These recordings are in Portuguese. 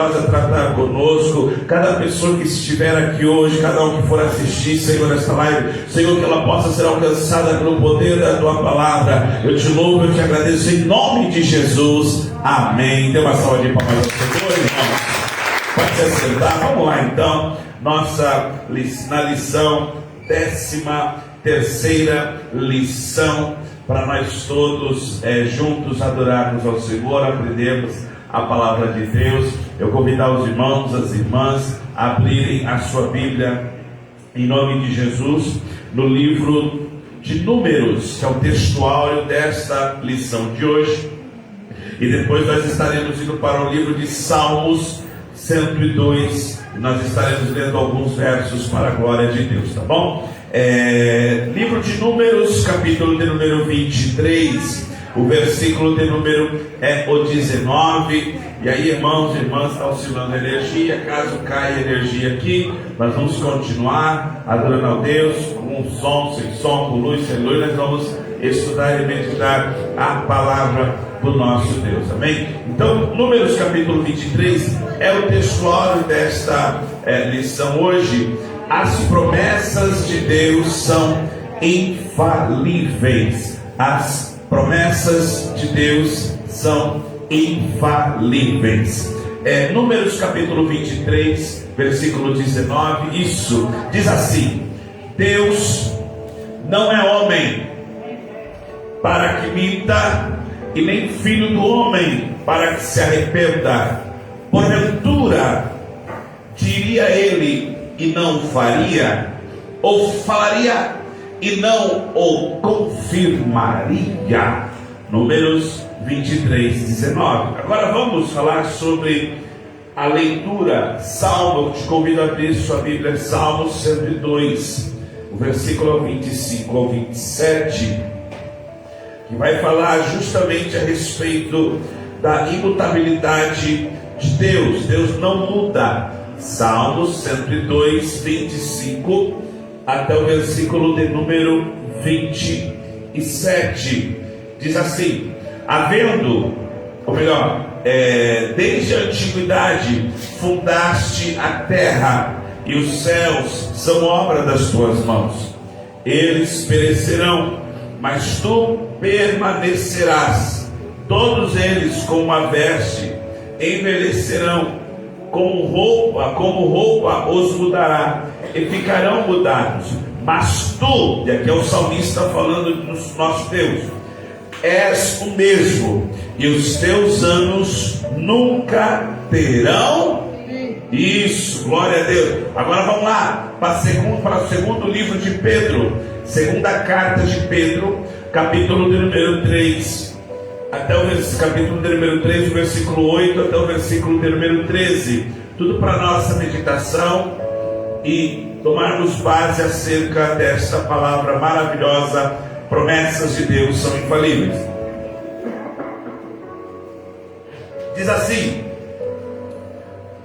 a tratar conosco, cada pessoa que estiver aqui hoje, cada um que for assistir, Senhor, esta live, Senhor, que ela possa ser alcançada pelo poder da Tua palavra. Eu te louvo, eu te agradeço em nome de Jesus, amém. Dê uma salva de palmas ao Senhor, irmãos. Pode se sentar, vamos lá então, na lição, 13ª lição, para nós todos juntos adorarmos ao Senhor, aprendermos a palavra de Deus. Eu convidar os irmãos, as irmãs a abrirem a sua Bíblia em nome de Jesus no livro de Números, que é o textuário desta lição de hoje, e depois nós estaremos indo para o livro de Salmos 102, e nós estaremos lendo alguns versos para a glória de Deus, tá bom? Livro de Números, capítulo de número 23, o versículo de número o 19. E aí, irmãos e irmãs, está oscilando a energia. Caso caia a energia aqui, nós vamos continuar adorando ao Deus, com som, sem som, com luz, sem luz. Nós vamos estudar e meditar a palavra do nosso Deus, amém? Então, Números capítulo 23 é o textuário desta lição hoje. As promessas de Deus são infalíveis. As promessas de Deus são infalíveis. Números capítulo 23, versículo 19, isso diz assim: Deus não é homem para que minta, e nem filho do homem para que se arrependa. Porventura diria ele e não faria, ou falaria e não o confirmaria? Números 23, 19. Agora vamos falar sobre a leitura. Salmo, eu te convido a abrir sua Bíblia, Salmo 102, o versículo 25 ao 27, que vai falar justamente a respeito da imutabilidade de Deus. Deus não muda. Salmos 102, 25 até o versículo de número 27, diz assim: havendo, ou melhor, desde a antiguidade fundaste a terra, e os céus são obra das tuas mãos. Eles perecerão, mas tu permanecerás. Todos eles como a veste envelhecerão, como roupa os mudará, e ficarão mudados. Mas tu, e aqui é o salmista falando do nosso Deus, és o mesmo, e os teus anos nunca terão. Isso, glória a Deus. Agora vamos lá para o segundo livro de Pedro, segunda carta de Pedro, capítulo de número 3, até o capítulo de número 3, o versículo 8 até o versículo de número 13, tudo para nossa meditação e tomarmos base acerca desta palavra maravilhosa. Promessas de Deus são infalíveis. Diz assim,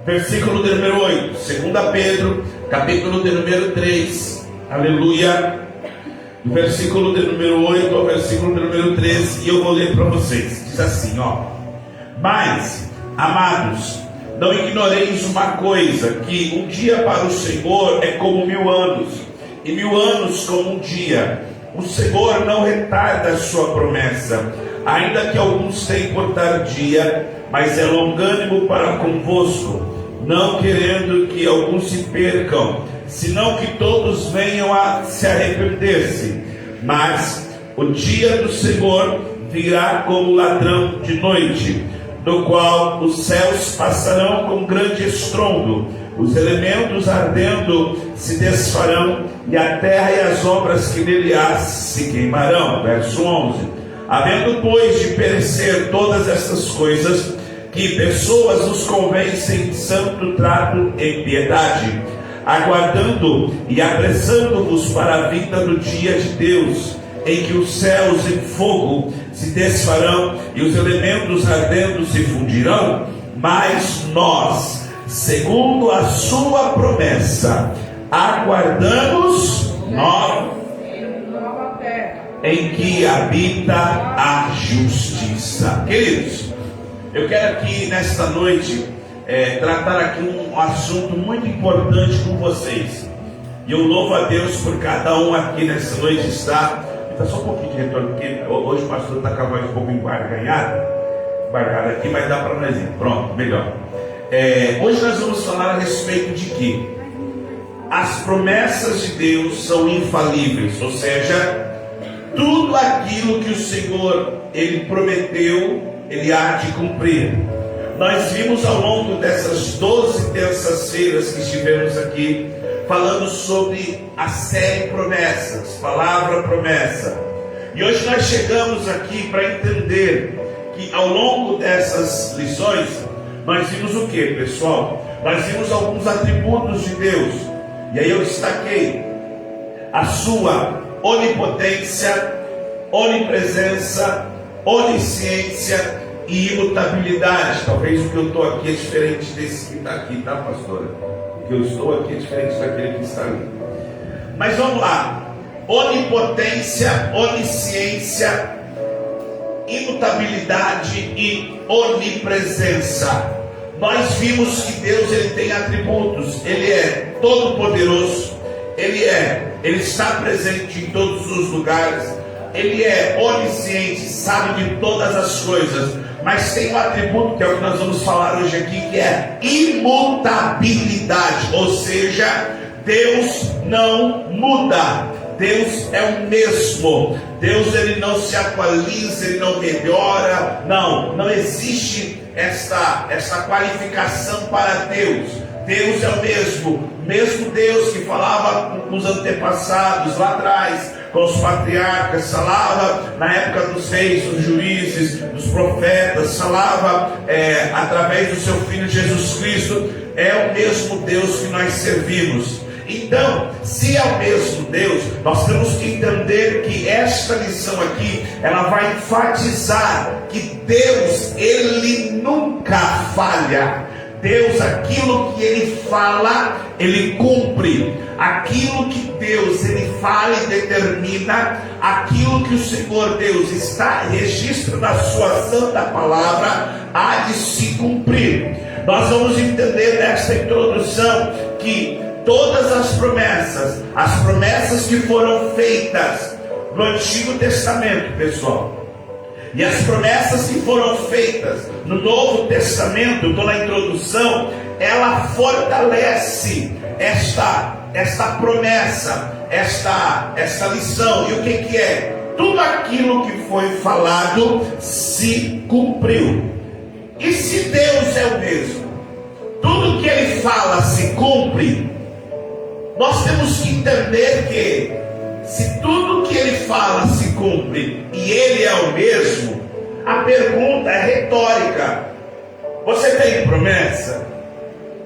versículo de número 8, 2 Pedro, capítulo de número 3, aleluia, do versículo de número 8 ao versículo de número 13, e eu vou ler para vocês. Diz assim, mas, amados, não ignoreis uma coisa, que um dia para o Senhor é como 1000 anos, e 1000 anos como um dia. O Senhor não retarda a sua promessa, ainda que alguns tenham por tardia, mas é longânimo para convosco, não querendo que alguns se percam, senão que todos venham a se arrepender-se. Mas o dia do Senhor virá como ladrão de noite, no qual os céus passarão com grande estrondo, os elementos ardendo se desfarão, e a terra e as obras que nele há se queimarão. Verso 11. Havendo, pois, de perecer todas estas coisas, que pessoas nos convencem de santo trato e piedade, aguardando e apressando-vos para a vinda do dia de Deus, em que os céus em fogo se desfarão e os elementos ardendo se fundirão. Mas nós, segundo a sua promessa, aguardamos nova terra, em que habita a justiça. Queridos, eu quero aqui nesta noite tratar aqui um assunto muito importante com vocês. E eu louvo a Deus por cada um aqui nessa noite está. Está só um pouquinho de retorno, porque hoje o pastor está com a voz um pouco embargada aqui, mas dá para nós ir. Pronto, melhor. Hoje nós vamos falar a respeito de que as promessas de Deus são infalíveis, ou seja, tudo aquilo que o Senhor Ele prometeu, Ele há de cumprir. Nós vimos ao longo dessas 12 terças-feiras que estivemos aqui, falando sobre a série Promessas, Palavra Promessa. E hoje nós chegamos aqui para entender que ao longo dessas lições, nós vimos o que, pessoal? Nós vimos alguns atributos de Deus. E aí eu destaquei a sua onipotência, onipresença, onisciência e imutabilidade. Talvez o que eu estou aqui é diferente desse que está aqui, tá, pastora? O que eu estou aqui é diferente daquele que está ali. Mas vamos lá. Onipotência, onisciência, imutabilidade e onipresença. Nós vimos que Deus ele tem atributos. Ele é todo poderoso. Ele está presente em todos os lugares. Ele é onisciente, sabe de todas as coisas. Mas tem um atributo que é o que nós vamos falar hoje aqui, que é imutabilidade. Ou seja, Deus não muda. Deus é o mesmo. Deus ele não se atualiza, ele não melhora. Não existe essa qualificação para Deus. Deus é o mesmo Deus que falava com os antepassados lá atrás, com os patriarcas, falava na época dos reis, dos juízes, dos profetas, falava através do seu Filho Jesus Cristo. É o mesmo Deus que nós servimos. Então, se é o mesmo Deus, nós temos que entender que esta lição aqui, ela vai enfatizar que Deus, Ele nunca falha. Deus, aquilo que Ele fala, Ele cumpre. Aquilo que Deus, Ele fala e determina, aquilo que o Senhor Deus registra na sua santa palavra, há de se cumprir. Nós vamos entender nesta introdução que todas as promessas que foram feitas no Antigo Testamento, pessoal, e as promessas que foram feitas no Novo Testamento, estou na introdução, ela fortalece esta promessa, esta lição. E o que é? Tudo aquilo que foi falado se cumpriu. E se Deus é o mesmo, tudo que Ele fala se cumpre, nós temos que entender que se tudo que Ele fala se cumpre e Ele é o mesmo, a pergunta é retórica. Você tem promessa?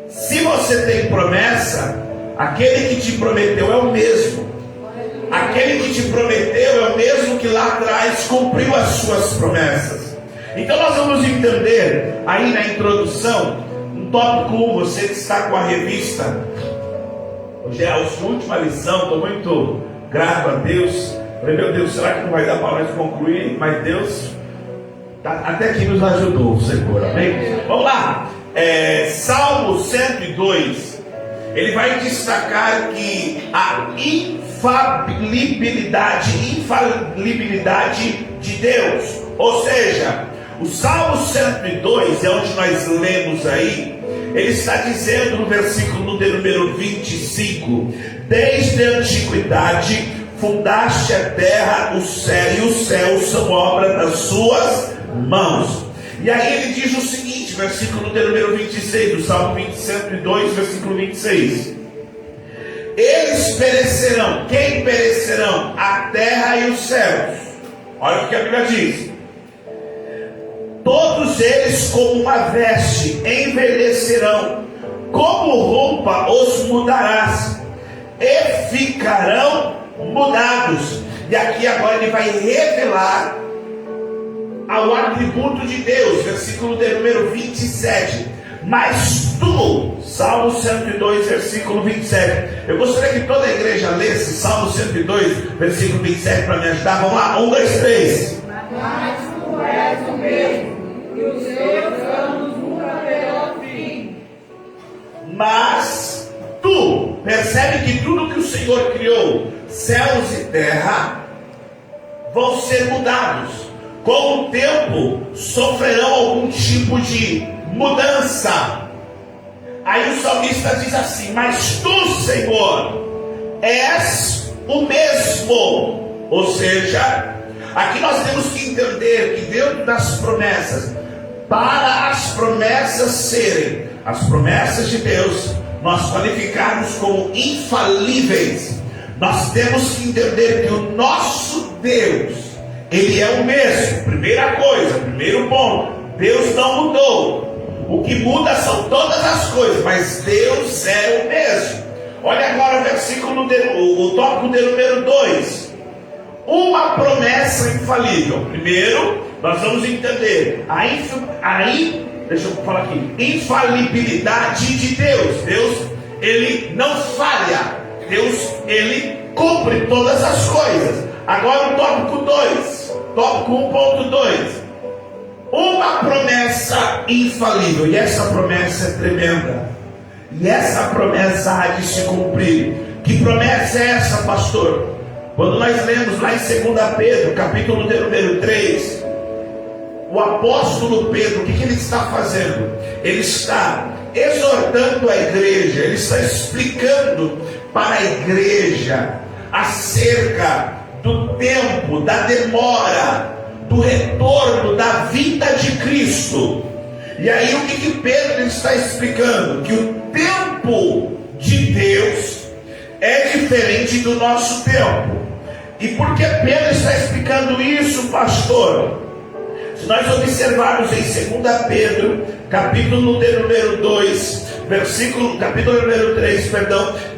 Se você tem promessa, aquele que te prometeu é o mesmo. Aquele que te prometeu é o mesmo que lá atrás cumpriu as suas promessas. Então nós vamos entender aí na introdução, no tópico 1, você que está com a revista, hoje é a última lição, estou muito grato a Deus. Falei, meu Deus, será que não vai dar para nós concluir? Mas Deus até que nos ajudou, o Senhor, amém? Vamos lá, Salmo 102, ele vai destacar que a infalibilidade de Deus, ou seja, o Salmo 102 é onde nós lemos aí. Ele está dizendo no versículo de número 25: desde a antiguidade fundaste a terra, o céu e os céus são obra das suas mãos. E aí ele diz o seguinte, versículo de número 26 do Salmo 102, versículo 26: eles perecerão. Quem perecerão? A terra e os céus. Olha o que a Bíblia diz: todos eles como uma veste envelhecerão, como roupa os mudarás, e ficarão mudados. E aqui agora ele vai revelar ao atributo de Deus, versículo de número 27. Mas tu, Salmo 102, versículo 27. Eu gostaria que toda a igreja lesse Salmo 102, versículo 27 para me ajudar. Vamos lá, 1, 2, 3. Mas tu és o mesmo, e os teus anos nunca terão fim. Mas tu percebe que tudo que o Senhor criou, céus e terra, vão ser mudados. Com o tempo sofrerão algum tipo de mudança. Aí o salmista diz assim: mas tu, Senhor, és o mesmo. Ou seja, aqui nós temos que entender que dentro das promessas, para as promessas serem as promessas de Deus, nós qualificarmos como infalíveis, nós temos que entender que o nosso Deus, Ele é o mesmo. Primeira coisa, primeiro ponto, Deus não mudou. O que muda são todas as coisas, mas Deus é o mesmo. Olha agora o tópico de número 2. Uma promessa infalível. Primeiro, nós vamos entender deixa eu falar aqui, infalibilidade de Deus. Deus, Ele não falha. Deus, Ele cumpre todas as coisas. Agora o tópico 2, tópico 1.2. Uma promessa infalível, e essa promessa é tremenda, e essa promessa há de se cumprir. Que promessa é essa, pastor? Quando nós lemos lá em 2 Pedro, capítulo de número 3, o apóstolo Pedro, o que ele está fazendo? Ele está exortando a igreja, ele está explicando para a igreja acerca do tempo, da demora, do retorno da vinda de Cristo. E aí o que Pedro está explicando? Que o tempo de Deus é diferente do nosso tempo. E por que Pedro está explicando isso, pastor? Se nós observarmos em 2 Pedro, capítulo de número 2, capítulo número 3,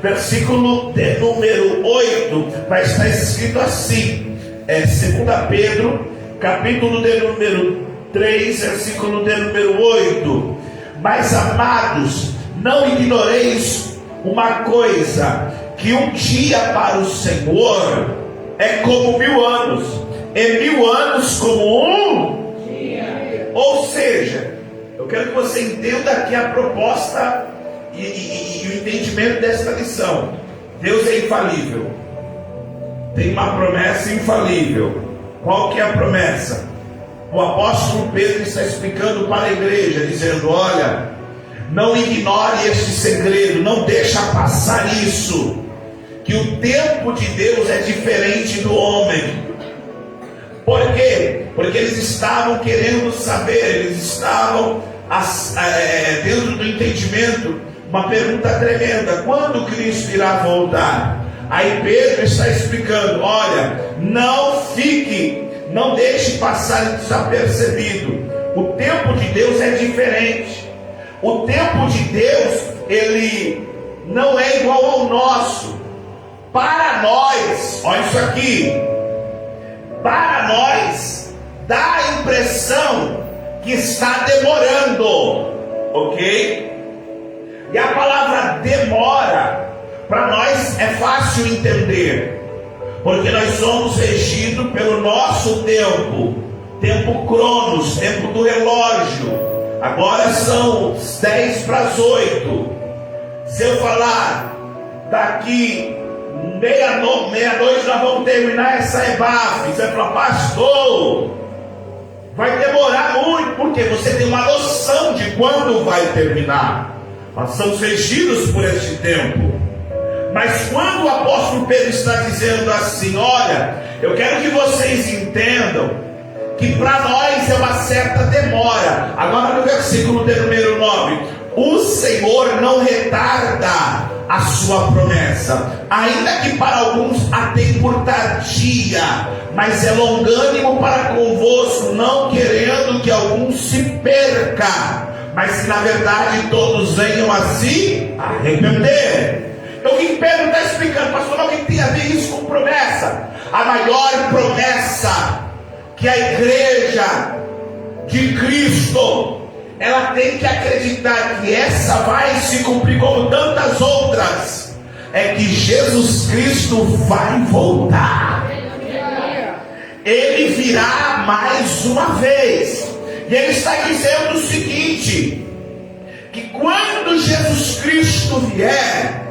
versículo de número 8, vai estar escrito assim, 2 Pedro, capítulo de número 3, versículo de número 8. Mas, amados, não ignoreis uma coisa, que um dia para o Senhor é como 1000 anos, e 1000 anos como um dia. Ou seja, eu quero que você entenda aqui a proposta e o entendimento desta lição. Deus é infalível, tem uma promessa infalível. Qual que é a promessa? O apóstolo Pedro está explicando para a igreja, dizendo: olha, não ignore este segredo, não deixa passar isso, que o tempo de Deus é diferente do homem. Por quê? Porque eles estavam querendo saber, eles estavam dentro do entendimento, uma pergunta tremenda: quando Cristo irá voltar? Aí Pedro está explicando: olha, não deixe passar desapercebido. O tempo de Deus é diferente. O tempo de Deus, ele não é igual ao nosso. Para nós, olha isso aqui, para nós dá a impressão que está demorando, ok? E a palavra demora, para nós é fácil entender, porque nós somos regidos pelo nosso tempo cronos, tempo do relógio. Agora são 10 para as 8. Se eu falar daqui meia-noite nós vamos terminar essa EBAF, você vai falar: pastor, vai demorar muito, porque você tem uma noção de quando vai terminar. Nós somos regidos por este tempo. Mas quando o apóstolo Pedro está dizendo assim: olha, eu quero que vocês entendam que para nós é uma certa demora. Agora no versículo de número 9: o Senhor não retarda a sua promessa, ainda que para alguns a tem por tardia, mas é longânimo para convosco, não querendo que algum se perca, mas que na verdade todos venham a se arrepender. Então o que Pedro está explicando? Pastor, o que tem a ver isso com promessa? A maior promessa que a igreja de Cristo, ela tem que acreditar que essa vai se cumprir como tantas outras, é que Jesus Cristo vai voltar. Ele virá mais uma vez. E ele está dizendo o seguinte: que quando Jesus Cristo vier,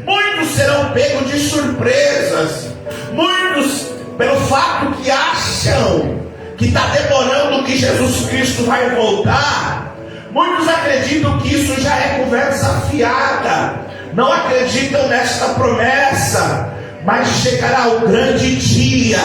muitos serão pegos de surpresas. Muitos, pelo fato que acham que está demorando que Jesus Cristo vai voltar, muitos acreditam que isso já é conversa fiada, não acreditam nesta promessa. Mas chegará o grande dia,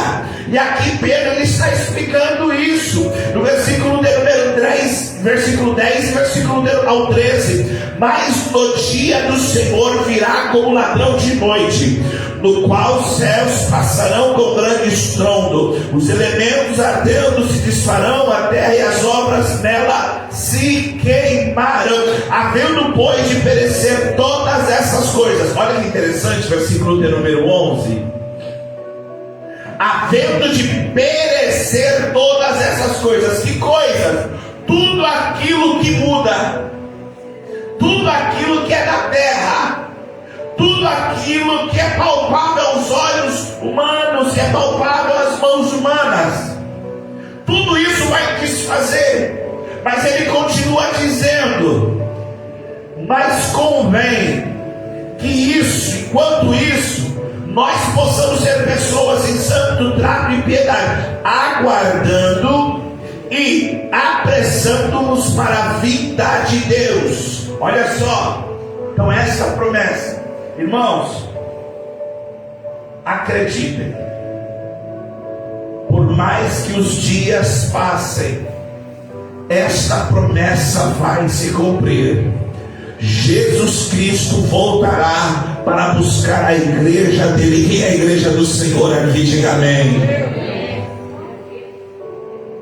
e aqui Pedro ele está explicando isso, no versículo de número 3, versículo 10 e versículo ao 13. Mas no dia do Senhor virá como ladrão de noite, no qual os céus passarão com grande estrondo, os elementos ardendo se desfarão, a terra e as obras nela se queimarão, havendo pois de perecer todas essas coisas. Olha que interessante, versículo de número 11. Havendo de perecer todas essas coisas. Que coisas? Tudo aquilo que muda, tudo aquilo que é da terra, tudo aquilo que é palpável aos olhos humanos, que é palpável às mãos humanas, tudo isso vai desfazer. Mas ele continua dizendo: mas convém que isso, enquanto isso, nós possamos ser pessoas em santo trato e piedade, aguardando e apressando-nos para a vinda de Deus. Olha só, então essa é a promessa. Irmãos, acreditem, por mais que os dias passem, esta promessa vai se cumprir. Jesus Cristo voltará para buscar a igreja dele. Quem é a igreja do Senhor aqui? Diga amém.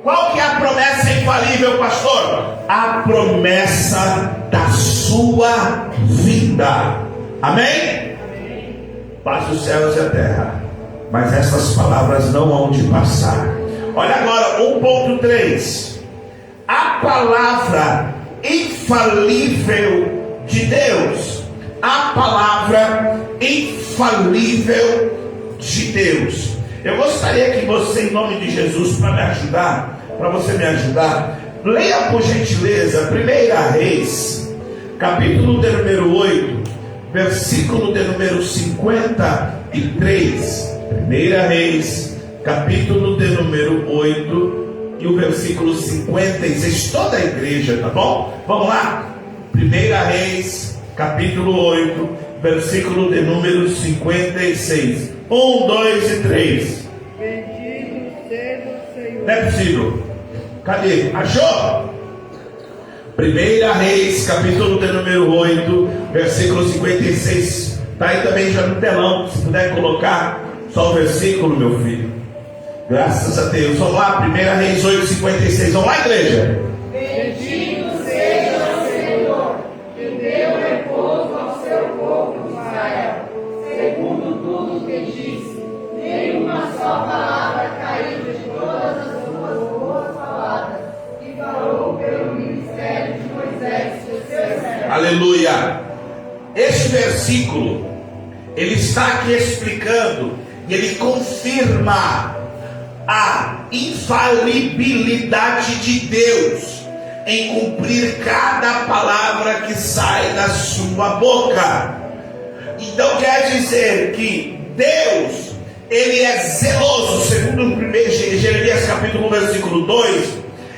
Qual que é a promessa infalível, pastor? A promessa da sua vinda. Amém? Paz dos céus e a terra, mas essas palavras não hão de passar. Olha agora 1.3. A palavra infalível de Deus. A palavra infalível de Deus. Eu gostaria que você, em nome de Jesus, para você me ajudar, leia por gentileza 1 Reis, capítulo de número 8, versículo de número 53. 1 Reis, capítulo de número 8 e o versículo 56. Toda a igreja, tá bom? Vamos lá. 1 Reis, capítulo 8, versículo de número 56. 1, 2 e 3. Bendito seja o Senhor. Não é possível. Cadê? Achou? 1 Reis, capítulo de número 8, versículo 56. Está aí também já no telão. Se puder colocar só o versículo, meu filho. Graças a Deus. Vamos lá, 1 Reis 8, 56. Vamos lá, igreja. Bendito seja o Senhor, que deu repouso ao seu povo Israel, segundo tudo que disse. Nenhuma só palavra caiu de todas as suas boas palavras, que falou pelo ministério de Moisés, seu servo. Aleluia. Este versículo, ele está aqui explicando e ele confirma a infalibilidade de Deus em cumprir cada palavra que sai da sua boca. Então quer dizer que Deus, ele é zeloso, segundo 1 Jeremias capítulo 1, versículo 2,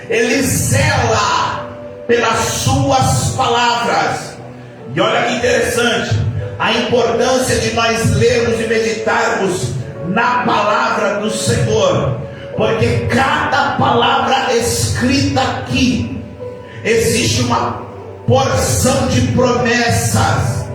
ele zela pelas suas palavras. E olha que interessante, a importância de nós lermos e meditarmos na palavra do Senhor, porque cada palavra escrita aqui existe uma porção de promessas.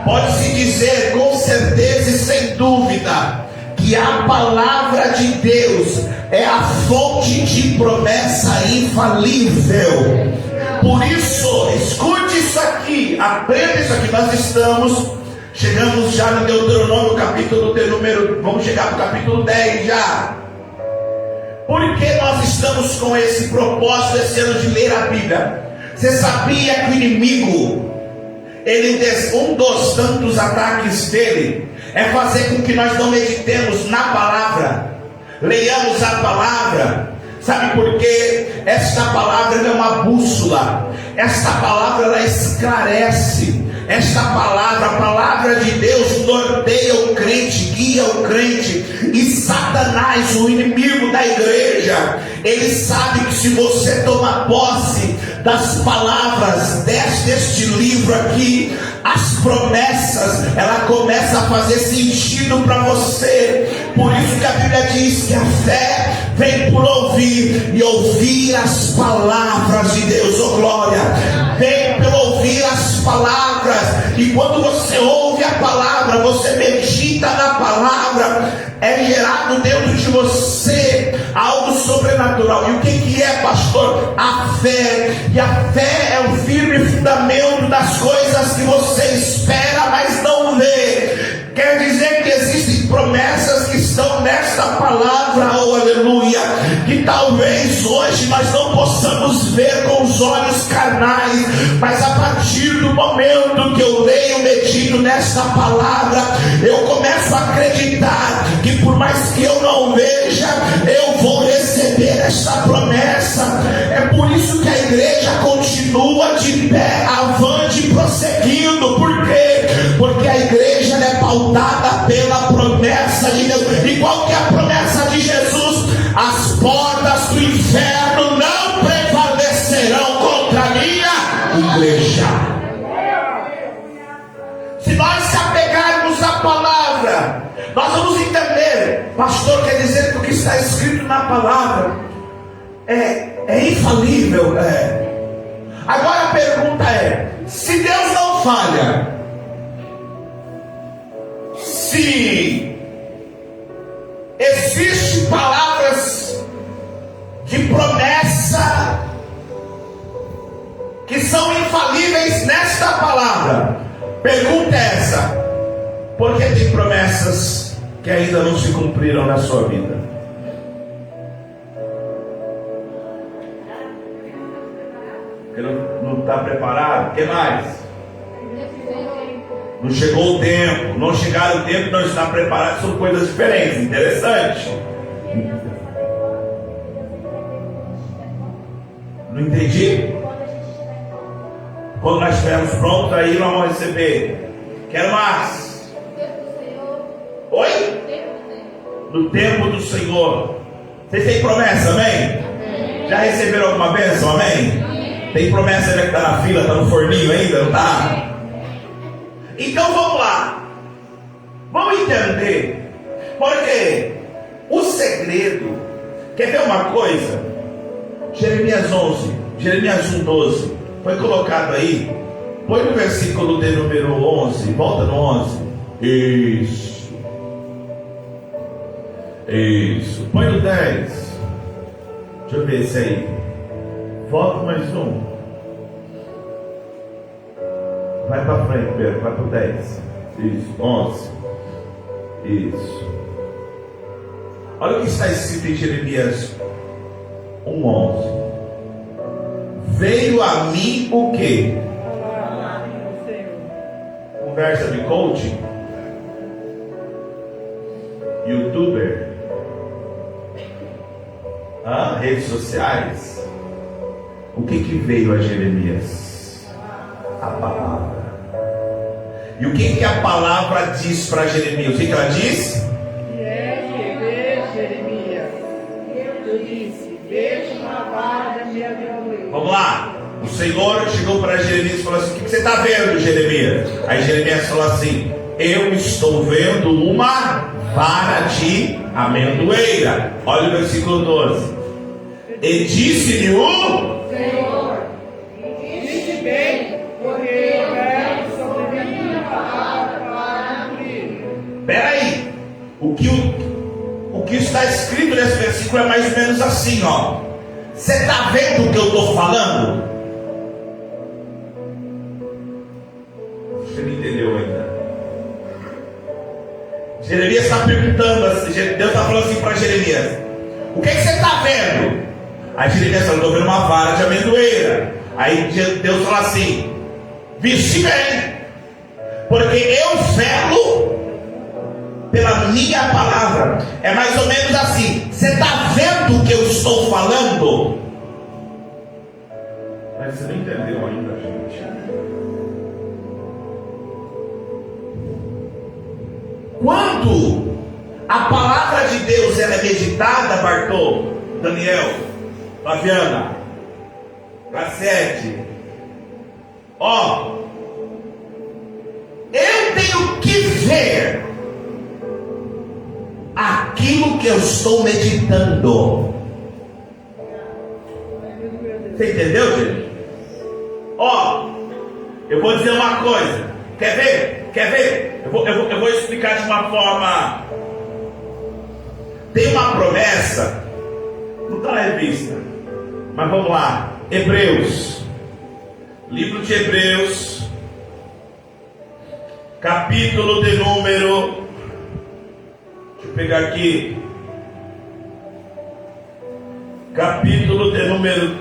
Pode-se dizer com certeza e sem dúvida que a palavra de Deus é a fonte de promessa infalível. Por isso, escute isso aqui, aprenda isso aqui. Nós chegamos já no Deuteronômio, capítulo de número, vamos chegar para o capítulo 10 já. Por que nós estamos com esse propósito esse ano de ler a Bíblia? Você sabia que o inimigo, um dos tantos ataques dele, é fazer com que nós não meditemos na palavra, leiamos a palavra. Sabe por quê? Esta palavra é uma bússola, esta palavra ela esclarece. Esta palavra, a palavra de Deus, norteia o crente, guia o crente. E Satanás, o inimigo da igreja, ele sabe que se você tomar posse das palavras deste livro aqui, as promessas, ela começa a fazer sentido para você. Por isso que a Bíblia diz que a fé vem por ouvir, e ouvir as palavras de Deus. Oh glória! Vem pelo ouvir as palavras. E quando você ouve a palavra, você medita na palavra, é gerado dentro de você algo sobrenatural. E o que é, pastor? A fé. E a fé é o firme fundamento das coisas que você espera, mas não vê. Quer dizer que existem promessas que estão nesta palavra, oh aleluia, que talvez hoje nós não possamos ver com os olhos carnais, mas a partir do momento que eu leio, medito nesta palavra, eu começo a acreditar que por mais que eu não veja, eu vou receber esta promessa. É por isso que a igreja continua de pé, avante, prosseguindo. Por quê? Porque a igreja é pautada pela promessa de Deus. E qual que é a promessa de Jesus? As portas do inferno não prevalecerão contra a minha igreja. Se nós se apegarmos à palavra, nós vamos entender. Pastor, quer dizer que o que está escrito na palavra é infalível. Agora a pergunta é: se Deus não falha, se existem palavras de promessa que são infalíveis nesta palavra, pergunta é essa: por que tem promessas que ainda não se cumpriram na sua vida? Ele não está preparado? O que mais? Não chegou o tempo. Não chegar o tempo, não está preparado. São coisas diferentes. Interessante. Não entendi? Quando nós estivermos prontos, aí nós vamos receber. Quero mais. Oi? No tempo do Senhor. Vocês têm promessa, amém? Já receberam alguma bênção, amém? Tem promessa ainda que está na fila, está no forninho ainda, não está? Então vamos lá. Vamos entender. Porque o segredo, quer ver uma coisa? Jeremias 11, Jeremias 1:12, foi colocado aí. Põe no versículo de número 11, volta no 11. Isso. Põe no 10. Deixa eu ver esse aí. Volta mais um. Vai para frente, Pedro, vai para o 10. Isso, 11. Isso. Olha o que está escrito em Jeremias 1:11. Veio a mim o quê? Conversa de coaching? YouTuber? Redes sociais? O que veio a Jeremias? A palavra. E o que a palavra diz para Jeremias? O que ela diz? Jeremias, eu disse: veja uma vara da minha violência. Vamos lá. O Senhor chegou para Jeremias e falou assim: o que você está vendo, Jeremias? Aí Jeremias falou assim: eu estou vendo uma vara de amendoeira. Olha o versículo 12. E disse-lhe o Senhor, disse bem, porque eu quero sobre minha palavra para cumprir. Espera aí. O que está escrito nesse versículo é mais ou menos assim, ó. Você está vendo o que eu estou falando? Você não entendeu ainda. Jeremias está perguntando assim, Deus está falando assim para Jeremias: o que você está vendo? Aí Jeremias falou: estou vendo uma vara de amendoeira. Aí Deus fala assim: viste bem, porque eu velo pela minha palavra. É mais ou menos assim: você está vendo o que eu estou falando? Mas você não entendeu ainda, gente. Quando a palavra de Deus ela é meditada, Bartô, Daniel, Fabiana, Cassete, eu tenho que ver aquilo que eu estou meditando. Você entendeu, gente? Eu vou dizer uma coisa. Quer ver? Eu vou explicar de uma forma. Tem uma promessa. Não está na revista. Mas vamos lá. Hebreus. Livro de Hebreus. Capítulo de número. Deixa eu pegar aqui. Capítulo de número.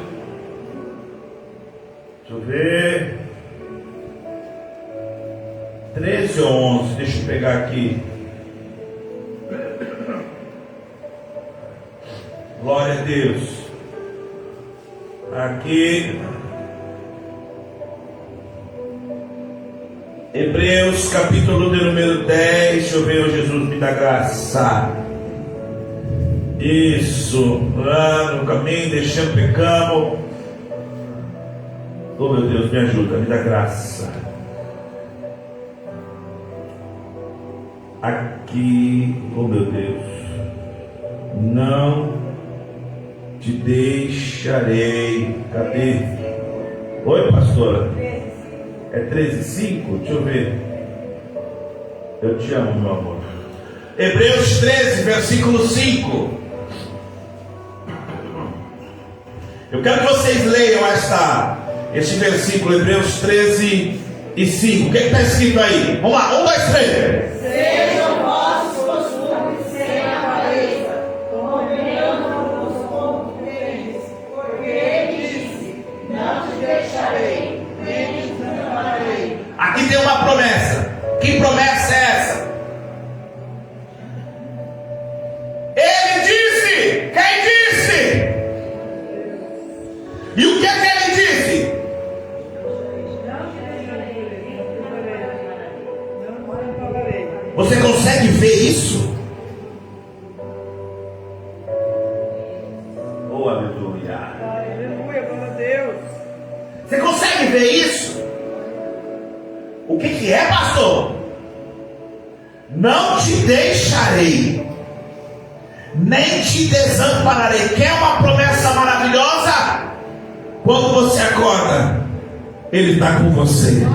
Deixa eu ver. 13 ou 11. Deixa eu pegar aqui. Glória a Deus. Aqui. Hebreus capítulo de número 10. Deixa eu ver, oh Jesus, me dá graça. Isso. No caminho, deixando pecamos. Oh meu Deus, me ajuda, me dá graça. Aqui, oh meu Deus. Não te deixarei. Cadê? Oi, pastora. É 13:5? Deixa eu ver. Eu te amo, meu amor. Hebreus 13, versículo 5. Eu quero que vocês leiam este versículo, Hebreus 13 e 5. O que está escrito aí? Vamos lá, 1, 2, 3. Sejam vossos costumes sem avareza, governando-vos como crentes, porque ele disse: não te deixarei, nem te desampararei. Aqui tem uma promessa. Que promessa é essa? Ele disse. Quem disse? E o que é que ele disse? Você consegue ver isso? Oh, aleluia. Aleluia, glória a Deus. Você consegue ver isso? O que é, pastor? Não te deixarei, nem te desampararei. Quer uma promessa maravilhosa? Quando você acorda, Ele está com você.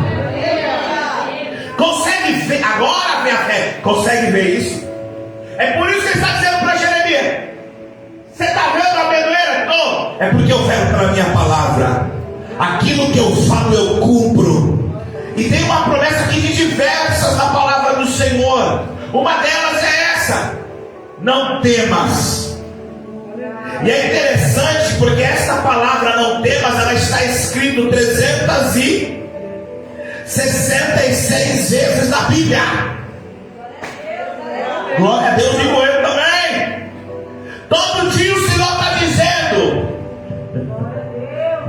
Consegue ver? Agora vem a fé. Consegue ver isso? É por isso que Ele está dizendo para Jeremias: você está vendo a amendoeira? Oh, é porque eu quero para a minha palavra. Aquilo que eu falo eu cumpro. E tem uma promessa aqui de diversas na palavra do Senhor. Uma delas é essa: não temas. E é interessante porque essa palavra não temas, ela está escrita 366 vezes na Bíblia. Glória a Deus, digo eu também. Todo dia o Senhor está dizendo: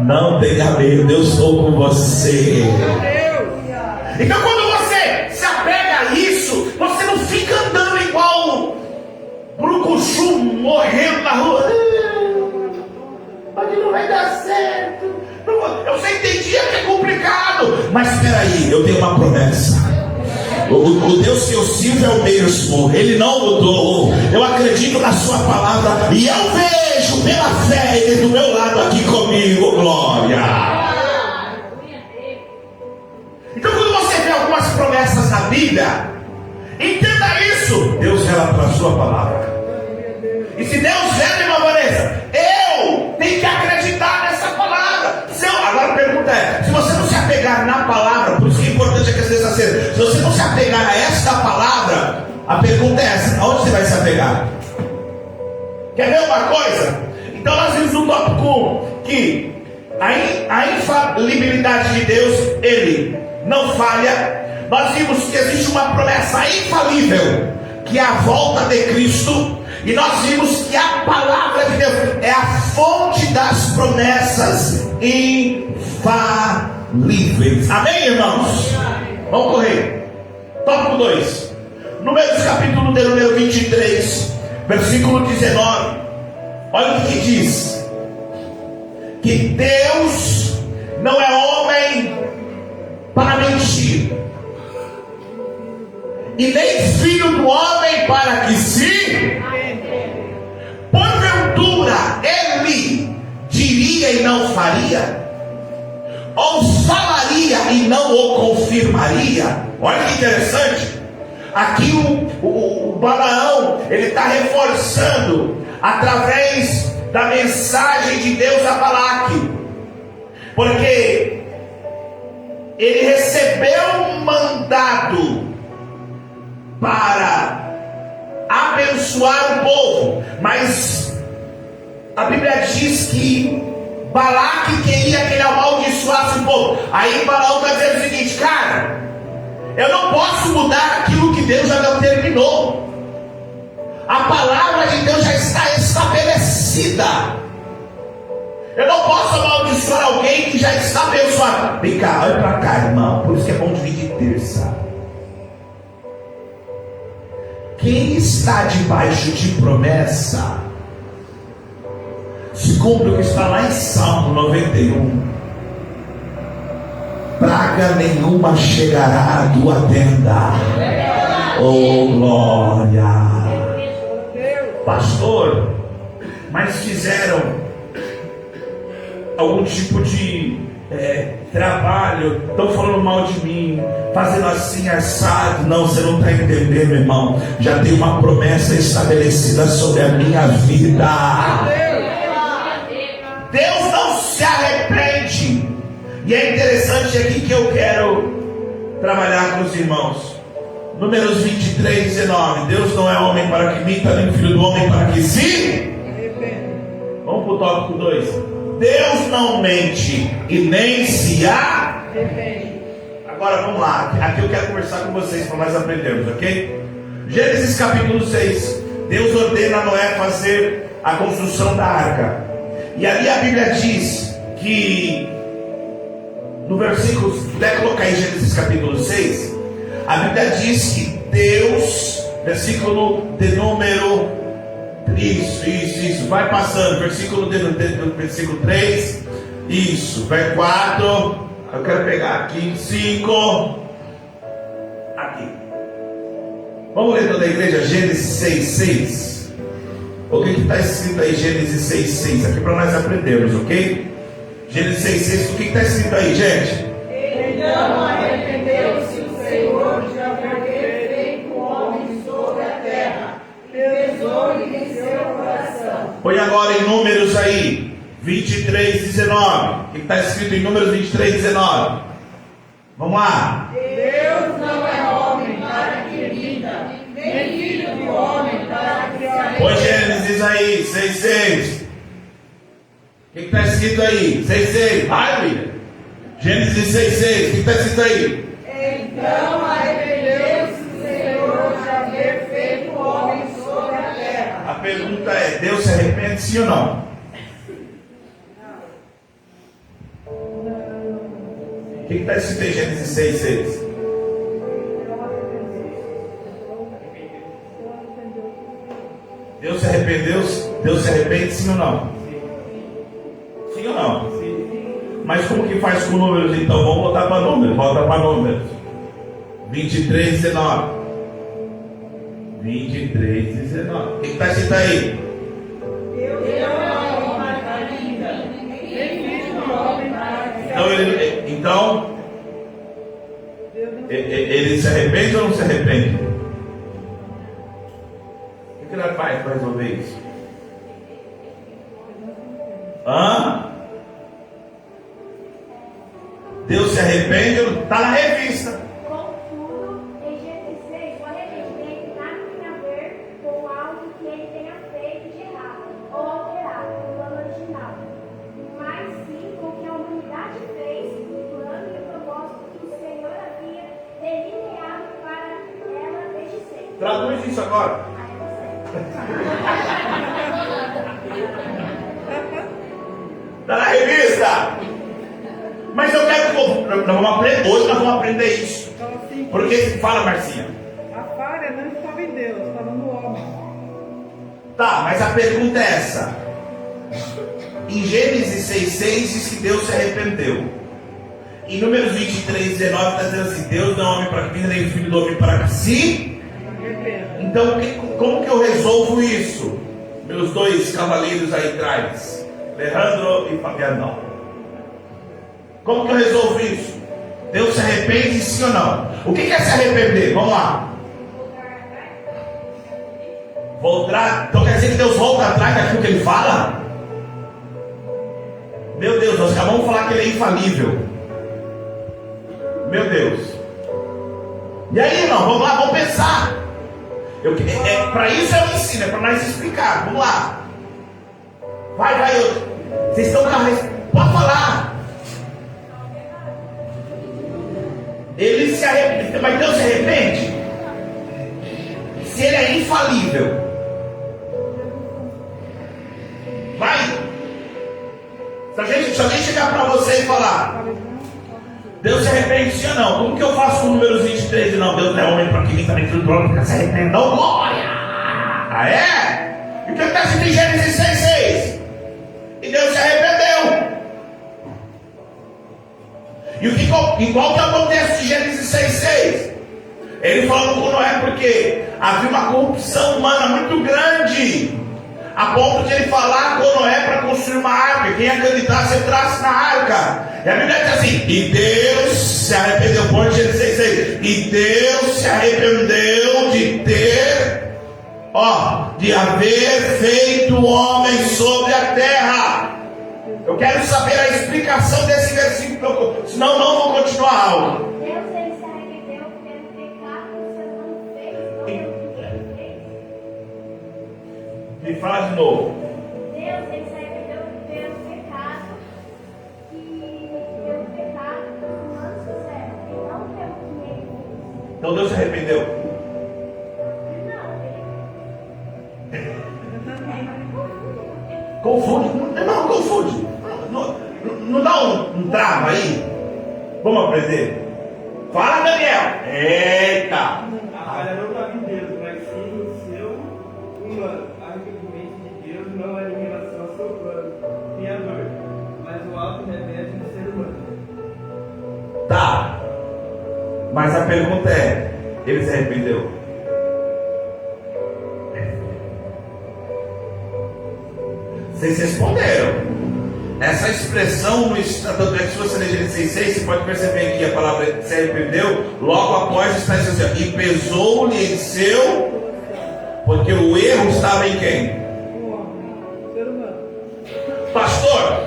não tenha medo, eu estou com você. Então quando você se apega a isso, você não fica andando igual brucuchu morrendo na rua. Mas não vai dar certo. Eu sei que tem dia que é complicado. Mas espera aí, eu tenho uma promessa. O Deus que eu sirvo é o mesmo. Ele não mudou. Eu acredito na sua palavra. E eu vejo pela fé Ele do meu lado aqui comigo. Glória. Então quando você vê algumas promessas na Bíblia, entenda isso. Deus rela para a sua palavra. E se Deus rela, irmã Vanessa, eu tenho que acreditar nessa palavra. Agora a pergunta é: se você não se apegar na palavra, por isso que é importante a questão dessa cena, se você não se apegar a esta palavra, a pergunta é essa: aonde você vai se apegar? Quer ver uma coisa? Então nós vimos no tópico 1 que a infalibilidade de Deus, Ele não falha. Nós vimos que existe uma promessa infalível, que é a volta de Cristo. E nós vimos que a palavra de Deus é a fonte das promessas infalíveis. infalíveis. Amém, irmãos? Vamos correr. Tópico 2. Números capítulo de número 23, versículo 19. Olha o que diz: que Deus não é homem para mentir, e nem filho do homem para que se porventura ele diria e não faria, ou falaria e não o confirmaria. Olha que interessante. Aqui o Balaão, ele está reforçando através da mensagem de Deus a Balaque, porque ele recebeu um mandado para abençoar o povo, mas a Bíblia diz que Balaque queria que ele amaldiçoasse o povo. Aí Balaão está dizendo o seguinte: cara, eu não posso mudar aquilo que Deus já determinou. A palavra de Deus já está estabelecida. Eu não posso amaldiçoar alguém que já está abençoado. Vem cá, olha para cá, irmão. Por isso que é bom dividir terça. Quem está debaixo de promessa, se cumpre o que está lá em Salmo 91. Praga nenhuma chegará à tua tenda. Oh glória. Pastor, mas fizeram algum tipo de trabalho, estão falando mal de mim, fazendo assim assado. Não, você não está entendendo, irmão. Já tem uma promessa estabelecida sobre a minha vida. Deus não se arrepende. E é interessante aqui que eu quero trabalhar com os irmãos. Números 23, 19. Deus não é homem para que minta, nem filho do homem para que se... Vamos para o tópico 2. Deus não mente e nem se arrepende. Agora vamos lá. Aqui eu quero conversar com vocês para nós aprendermos, ok? Gênesis capítulo 6. Deus ordena a Noé fazer a construção da arca. E ali a Bíblia diz que no versículo, puder colocar em Gênesis capítulo 6, a Bíblia diz que Deus, versículo de número, isso, vai passando, versículo 3, isso, vai 4, eu quero pegar aqui, 5, aqui. Vamos ler toda a igreja, Gênesis 6, 6. O que está escrito aí, Gênesis 6, 6, aqui para nós aprendermos, ok? Gênesis 6, 6, o que está escrito aí, gente? Então arrependeu-se o Senhor de haver feito o homem sobre a terra, pesou-lhe em seu coração. Põe agora em Números aí, 23, 19. O que está escrito em Números 23, 19? Vamos lá. Deus não é homem para que minta, nem filho do homem para que se arrependa. Põe Gênesis aí, 6, 6. O que está escrito aí? 6, 6. Vai, William. Gênesis 6, 6. O que está escrito aí? Então arrependeu-se o Senhor de haver feito o homem sobre a terra. A pergunta é: Deus se arrepende, sim ou não? O que está escrito em Gênesis 6, 6? Deus se arrependeu? Deus se arrepende, sim ou não? Sim ou não? Mas como que faz com números então? Vamos voltar para números. Volta para números. 23, 19. 23, 19. O que está escrito aí? Deus não é homem para que minta, nem filho do homem para que se arrependa. Então, ele se arrepende ou não se arrepende? O que ele faz para resolver isso? Hã? Deus se arrepende? Está na revista. Contudo, em Gênesis 6, o arrependimento nada tem a ver com algo que ele tenha feito de errado ou alterado no plano original, mas sim com o que a humanidade fez no plano e o propósito que o Senhor havia delineado para ela desde sempre. Traduz isso agora. Está na revista. mas eu quero que nós vamos aprender. Hoje nós vamos aprender isso. Então, assim, Porque fala, Marcinha. a falha não estava em Deus, estava no homem. Tá, mas a pergunta é essa. Em Gênesis 6,6 diz que Deus se arrependeu. Em Números 23,19 está dizendo assim: Deus não é homem para que venha, nem filho do homem para que se. Então, como que eu resolvo isso? Meus dois cavaleiros aí atrás, Alejandro e Fabiano. Como que eu resolvo isso? Deus se arrepende, sim ou não? O que é se arrepender? Vamos lá. Voltar. Então quer dizer que Deus volta atrás daquilo que Ele fala? Meu Deus, nós acabamos de falar que Ele é infalível. Meu Deus. E aí, irmão, vamos lá, vamos pensar. Para isso eu ensino, é para nós explicar. Vamos lá. Vai. Vocês estão com a resposta. Pode falar. Ele se arrepende. Mas Deus se arrepende? Se Ele é infalível. Vai. Se alguém chegar para você e falar: Deus se arrepende sim ou não? Como que eu faço com o Números 23 e não? Deus não é homem para que nem também tudo pronto para se arrepender. Não, glória! Ah, é? E o que está escrito em Gênesis 6,6? E Deus se arrependeu. E qual que é o contexto de Gênesis 6,6? Ele falou com Noé porque havia uma corrupção humana muito grande, a ponto de ele falar com Noé para construir uma arca. Quem acreditasse entrasse na arca. E a Bíblia diz assim: e Deus se arrependeu. Pode dizer, e Deus se arrependeu de ter, de haver feito o homem sobre a terra. Eu quero saber a explicação desse versículo, senão não vou continuar a aula. Deus, ele se arrependeu pelo pecado que o ser humano fez, não pelo que ele fez. Me fala de novo. Deus, ele se arrependeu pelo pecado que os humanos fizeram, e não pelo que ele fez. Então Deus se arrependeu. Confunde. Não confunde. Não dá um trava aí? Vamos aprender? Fala, Daniel. Eita. A falha não estava em Deus, mas sim no seu humano. Arrependimento de Deus não é em relação ao seu plano criador, mas o alto remédio do ser humano. Tá. Mas a pergunta é: ele se arrependeu? Vocês responderam. Essa expressão, tanto é que se você ler Gênesis 6,6, você pode perceber que a palavra se arrependeu, logo após está dizendo assim: e pesou-lhe em seu, porque o erro estava em quem? O homem, o ser humano. Pastor,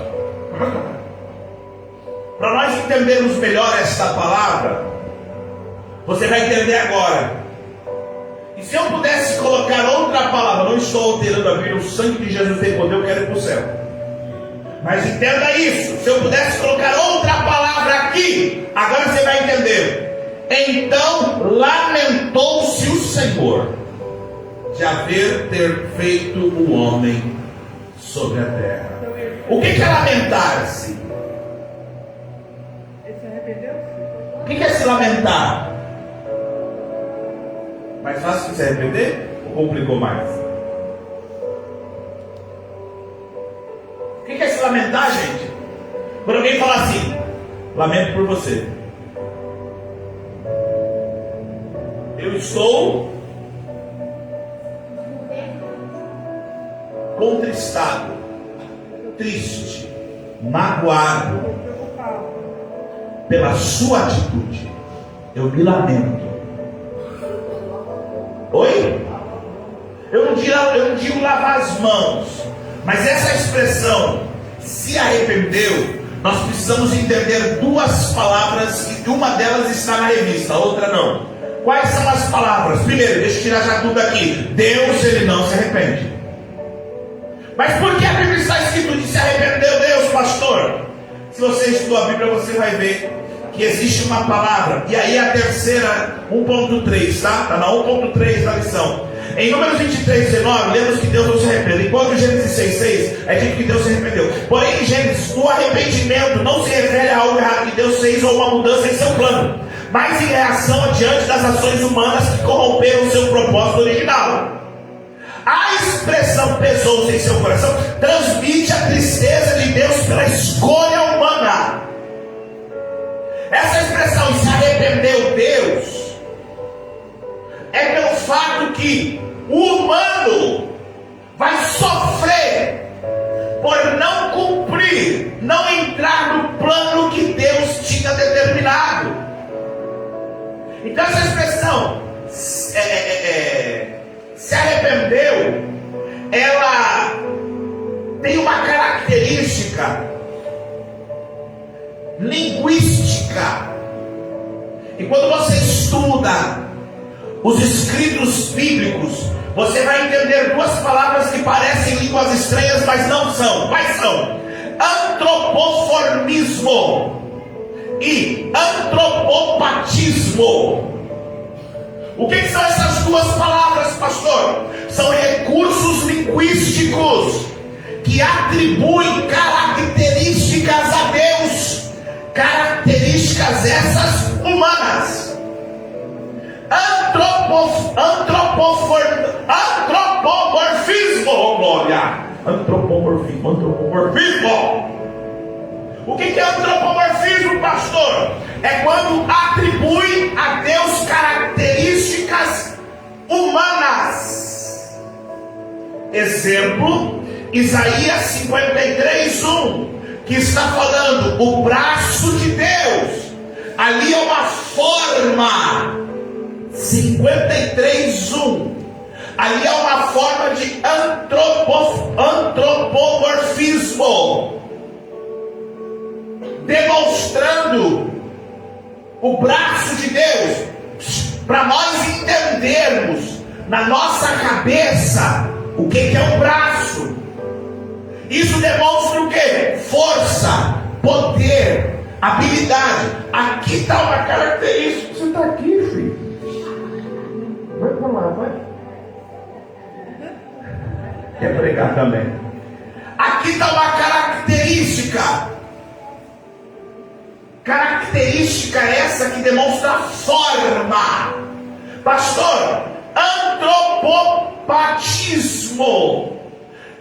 para nós entendermos melhor esta palavra, você vai entender agora. E se eu pudesse colocar outra palavra, não estou alterando a Bíblia, o sangue de Jesus tem poder, eu quero ir para o céu. Mas entenda isso, se eu pudesse colocar outra palavra aqui, agora você vai entender. Então lamentou-se o Senhor de ter feito o homem sobre a terra. O que é lamentar-se? Ele se arrependeu? O que é se lamentar? Mais fácil que se arrepender? Ou complicou mais? O que é se lamentar, gente? Quando alguém fala assim: lamento por você. Eu estou contristado, triste, magoado pela sua atitude. Eu me lamento. Oi? Eu não digo lavar as mãos, mas essa expressão, se arrependeu, nós precisamos entender duas palavras, e uma delas está na revista, a outra não. Quais são as palavras? Primeiro, deixa eu tirar já tudo aqui. Deus, ele não se arrepende. Mas por que a Bíblia está escrito de se arrependeu Deus, pastor? Se você estudou a Bíblia, você vai ver que existe uma palavra. E aí a terceira, 1.3, tá? Está na 1.3 da lição. Em Números 23, 19, lemos que Deus não se arrepende. depois do Gênesis 6,6, é dito que Deus se arrependeu. Porém, em Gênesis, o arrependimento não se refere a algo errado que Deus fez ou uma mudança em seu plano, mas em reação diante das ações humanas que corromperam o seu propósito original. A expressão pesou-se em seu coração transmite a tristeza de Deus pela escolha humana. Essa expressão, se arrependeu Deus, é pelo fato que o humano vai sofrer por não cumprir, não entrar no plano que Deus tinha determinado. Então essa expressão se arrependeu, ela tem uma característica linguística. E quando você estuda os escritos bíblicos, você vai entender duas palavras que parecem línguas estranhas, mas não são. Quais são? Antropoformismo e antropopatismo. O que são essas duas palavras, pastor? São recursos linguísticos que atribuem características a Deus, características essas humanas. Antropomorfismo, glória. Antropomorfismo. O que é antropomorfismo, pastor? É quando atribui a Deus características humanas. Exemplo, Isaías 53:1, que está falando o braço de Deus. Ali é uma forma. 53:1. Ali é uma forma de antropomorfismo, demonstrando o braço de Deus, para nós entendermos na nossa cabeça o que é um braço. Isso demonstra o que? Força, poder, habilidade. Aqui está uma característica. Você está aqui, filho. Vai para lá, vai. Quer pregar também. Aqui está uma característica. Característica essa que demonstra forma. Pastor, antropopatismo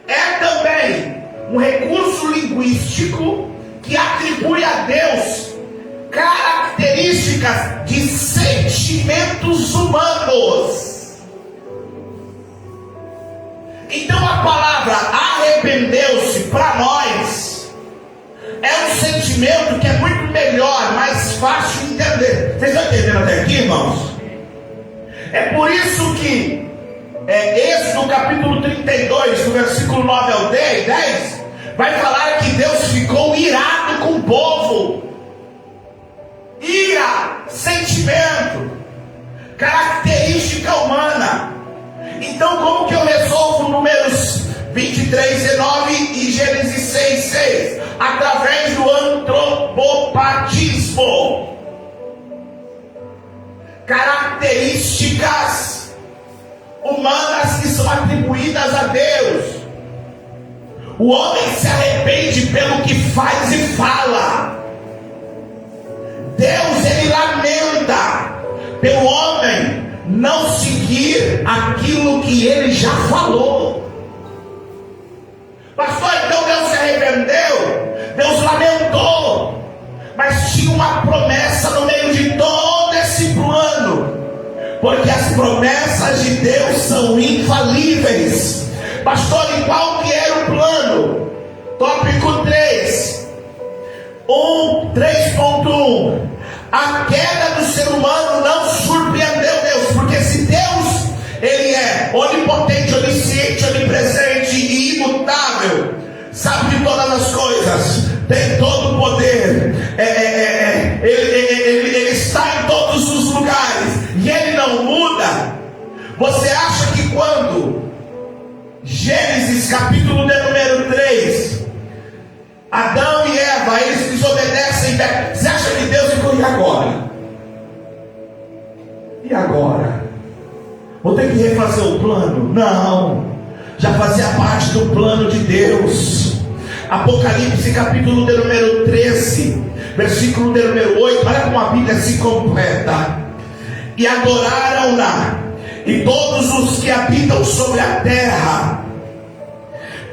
é também um recurso linguístico que atribui a Deus características de sentimentos humanos. Então a palavra arrependeu-se para nós é um sentimento que é muito melhor, mais fácil de entender. Vocês estão entendendo até aqui, irmãos? É por isso que Êxodo capítulo 32, do versículo 9 ao 10, vai falar que Deus ficou irado com o povo. Ira, sentimento, característica humana. Então como que eu resolvo Números 23:19 e Gênesis 6:6? Através do antropopatismo. Características humanas que são atribuídas a Deus. O homem se arrepende pelo que faz e fala. Deus, ele lamenta pelo homem não seguir aquilo que ele já falou. Pastor, então Deus se arrependeu? Deus lamentou, mas tinha uma promessa no meio de todo esse plano, porque as promessas de Deus são infalíveis. Pastor, e qual que era o plano? Tópico 3, 3.1. A queda do ser humano não surpreendeu Deus, porque se Deus, ele é onipotente, onisciente, onipresente e imutável, sabe de todas as coisas, tem todo o poder, ele está em todos os lugares e ele não muda. Você acha que quando Gênesis capítulo de número 3, Adão e Eva, eles desobedecem, você acha que Deus ficou, e agora? E agora? Vou ter que refazer o plano? Não. já fazia parte do plano de Deus. Apocalipse capítulo de número 13, versículo de número 8, olha como a Bíblia se completa. E adoraram-na, e todos os que habitam sobre a terra,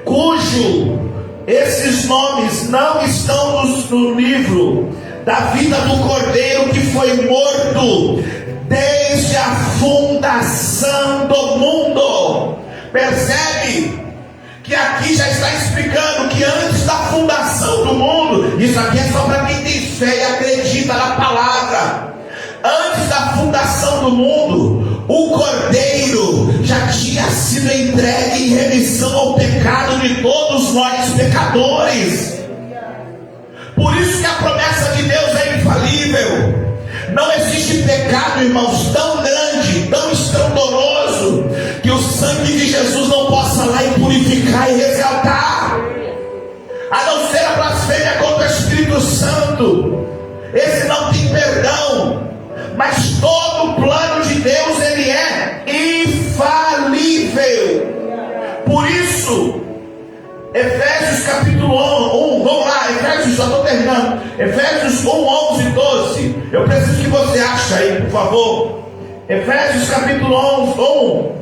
cujo esses nomes não estão no livro da vida do Cordeiro que foi morto desde a fundação do mundo. Percebe que aqui já está explicando que antes da fundação do mundo, isso aqui é só para quem tem fé e acredita na palavra. Antes da fundação do mundo, o Cordeiro já tinha sido entregue em remissão ao pecado de todos nós pecadores. Por isso que a promessa de Deus é infalível. Não existe pecado, irmãos, tão grande, tão estrondoroso, que o sangue de Jesus não possa lá e purificar e resgatar, a não ser a blasfêmia contra o Espírito Santo. Esse não tem perdão. Mas todo o plano de Deus, ele é infalível. Por isso, Efésios capítulo 1, vamos lá, Efésios, já estou terminando. Efésios 1, 11 e 12. Eu preciso que você ache aí, por favor. Efésios capítulo 1,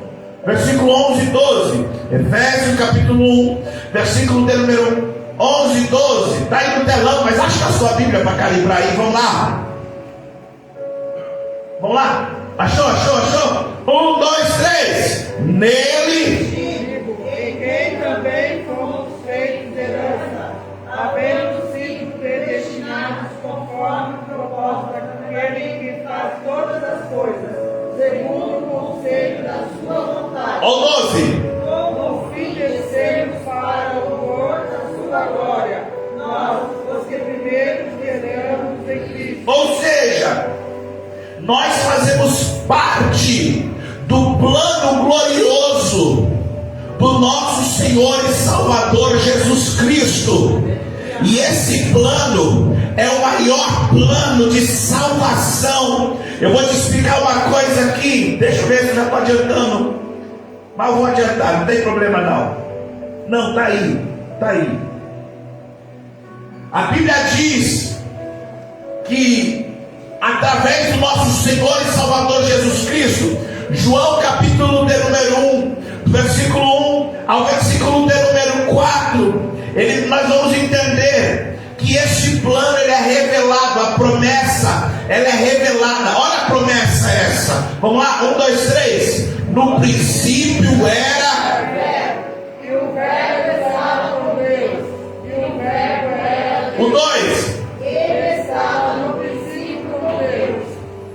versículo 11 e 12. Efésios capítulo 1, versículo de número 11 e 12. Está aí no telão, mas acha a sua Bíblia para calibrar aí, vamos lá. Vamos lá, achou? 1, 2, 3. Nele, em quem também fomos feitos herança, havendo sido predestinados conforme o propósito daquele que faz todas as coisas, segundo o conselho da sua vontade. Ó 12. Com o fim de sermos para o louvor da sua glória, nós, os que primeiro esperamos em Cristo. Ou seja, nós fazemos parte do plano glorioso do nosso Senhor e Salvador Jesus Cristo. E esse plano é o maior plano de salvação. Eu vou te explicar uma coisa aqui. Deixa eu ver se eu já estou adiantando. Mas eu vou adiantar, não tem problema não. Não, está aí. A Bíblia diz que através do nosso Senhor e Salvador Jesus Cristo, João capítulo de número 1, do versículo 1 ao versículo de número 4, nós vamos entender que este plano ele é revelado, a promessa ela é revelada. Olha a promessa essa, vamos lá, 1, 2, 3. No princípio era, E o verbo estava com Deus, e o verbo era Deus. 1, 2. Ele estava no princípio com Deus.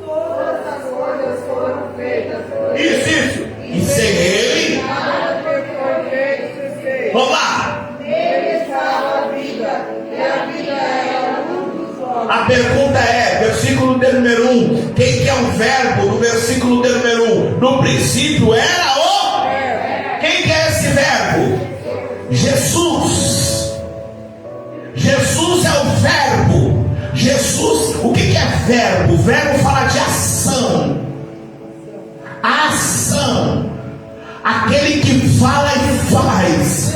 Todas as coisas foram feitas por Ele. Isso. E sem ele, Nada que foi feito se fez. vamos lá. Nele estava a vida, e a vida era a luz dos homens. A pergunta é, versículo de número 1, quem que é o verbo no versículo de número 1? No princípio era o... Quem que é esse verbo? Jesus. Jesus é o verbo. Jesus, o que é verbo? O verbo fala de ação. A ação. Aquele que fala e faz.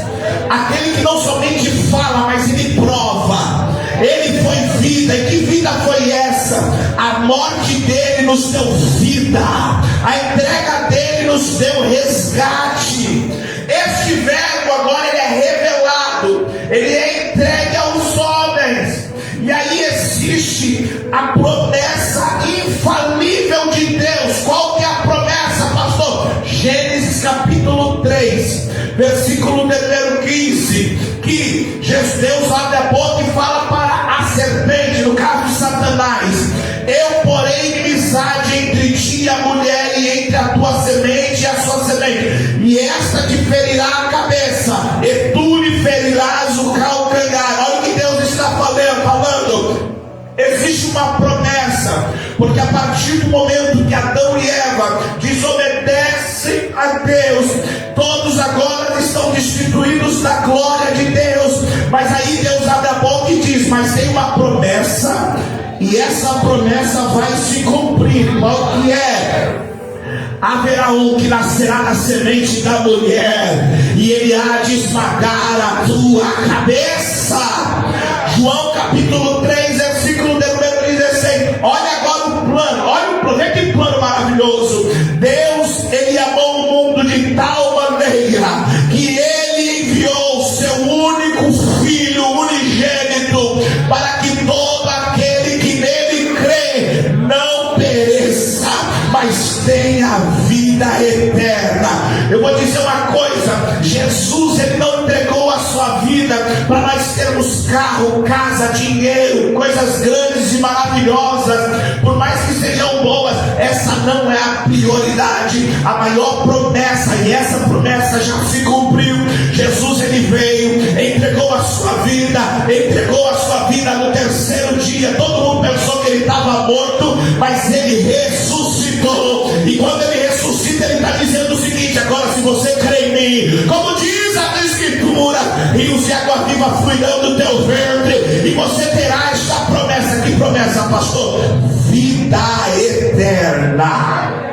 Aquele que não somente fala, mas ele prova. Ele foi vida. E que vida foi essa? A morte dele nos deu vida. A entrega dele nos deu resgate. Este verbo agora ele é revelado. Ele é entregue aos homens. E aí existe a promessa infalível de Deus. Qual que é a promessa, pastor? Gênesis capítulo 3, versículo número 15, que Deus abre a boca e fala para a serpente, no caso de Satanás: eu porei inimizade entre ti e a mulher, e entre a tua semente e a sua semente, e esta te ferirá a cabeça, e tu lhe ferirás o calcanhar. Olha o que Deus está falando. Existe uma promessa, porque a partir do momento que Adão e Eva desobedecem a Deus, todos agora estão destituídos da glória de Deus. Mas aí Deus abre a boca e diz: mas tem uma promessa, e essa promessa vai se cumprir. Qual que é? haverá um que nascerá na semente da mulher, e ele há de esmagar a tua cabeça. João capítulo 3, versículo de número 16. Olha agora o plano, olha o plano, que plano maravilhoso. Deus, ele amou o mundo de tal maneira que ele enviou o seu único filho unigênito, para que todo aquele que nele crê não pereça, mas tenha vida eterna. Eu vou dizer uma coisa: Jesus, ele não entregou a sua vida para nós termos carro, casa, dinheiro, coisas grandes e maravilhosas. Por mais que sejam boas, essa não é a prioridade. A maior promessa, e essa promessa já se cumpriu. Jesus, ele veio, entregou a sua vida no terceiro dia. Todo mundo pensou que ele estava morto, mas ele ressuscitou. E quando ele ressuscita, ele está dizendo o seguinte: agora, se você crê em mim, como diz a Escritura, rios de água viva fluirão do teu ventre, e você terá esta promessa. Que promessa, pastor? Vida eterna.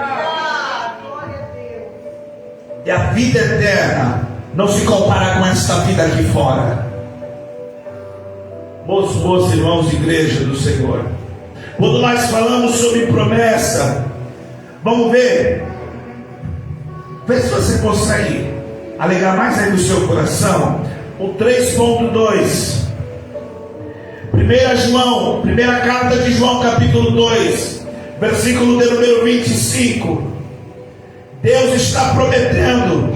E a vida eterna não se compara com esta vida aqui fora. Moços, irmãos, igreja do Senhor, quando nós falamos sobre promessa, vamos ver se você consegue alegar mais aí no seu coração o 3.2. Primeira carta de João, capítulo 2, versículo de número 25. Deus está prometendo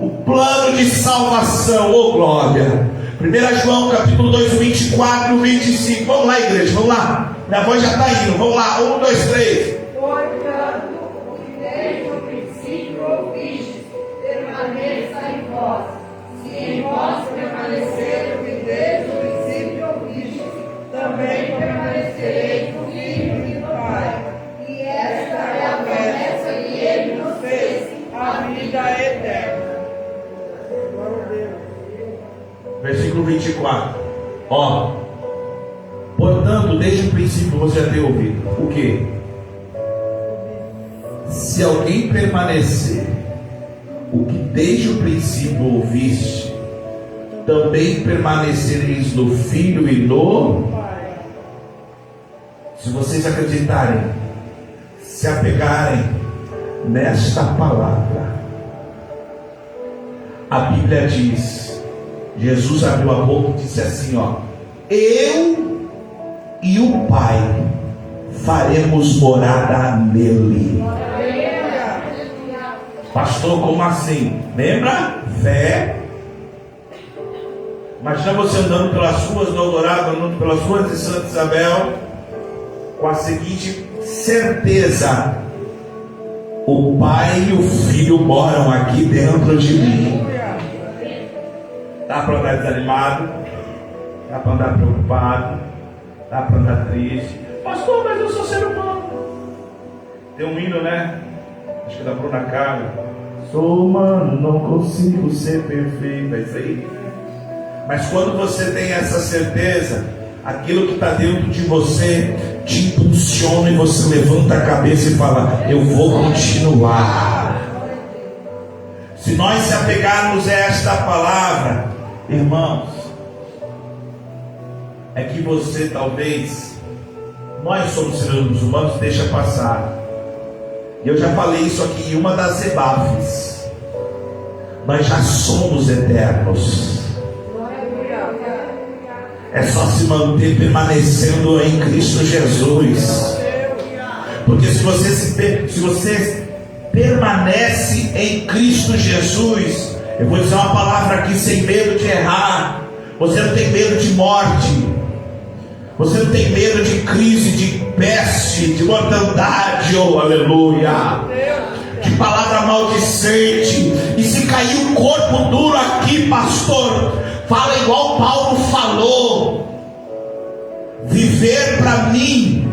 o plano de salvação. Oh glória! 1 João capítulo 2, 24 e 25. Vamos lá, igreja, vamos lá. Minha voz já está indo. Vamos lá, 1, 2, 3. Portanto, o que desde o princípio ouvistes, permaneça em vós. Se em vós permanecer o que desde o princípio ouvistes, também permanecereis no Filho e no Pai. E esta é a promessa que ele nos fez, a vida eterna. Versículo 24. Ó, portanto, desde o princípio você já tem ouvido o que? Se alguém permanecer, o que desde o princípio ouviste, também permanecereis no Filho e no Pai. Se vocês acreditarem, se apegarem nesta palavra, a Bíblia diz, Jesus abriu a boca e disse assim, ó: eu e o Pai faremos morada nele. Pastor, como assim? Lembra? Fé. Imagina você andando pelas ruas do Eldorado, andando pelas ruas de Santa Isabel, com a seguinte certeza: o Pai e o Filho moram aqui dentro de mim. Dá para andar desanimado, dá para andar preocupado, dá para andar triste. Pastor, mas eu sou ser humano. Tem um hino, né? Acho que é da Bruna Carla. Sou humano, não consigo ser perfeito. É isso aí. Mas quando você tem essa certeza, aquilo que está dentro de você te impulsiona e você levanta a cabeça e fala: eu vou continuar. Se nós se apegarmos a esta palavra, irmãos, é que você talvez, nós somos seres humanos, deixa passar. E eu já falei isso aqui em uma das EBAFs. Nós já somos eternos. É só se manter permanecendo em Cristo Jesus. Porque se você permanece em Cristo Jesus, eu vou dizer uma palavra aqui sem medo de errar. Você não tem medo de morte. Você não tem medo de crise, de peste, de mortandade, oh aleluia, de palavra maldicente. E se cair um corpo duro aqui, pastor, fala igual Paulo falou: viver para mim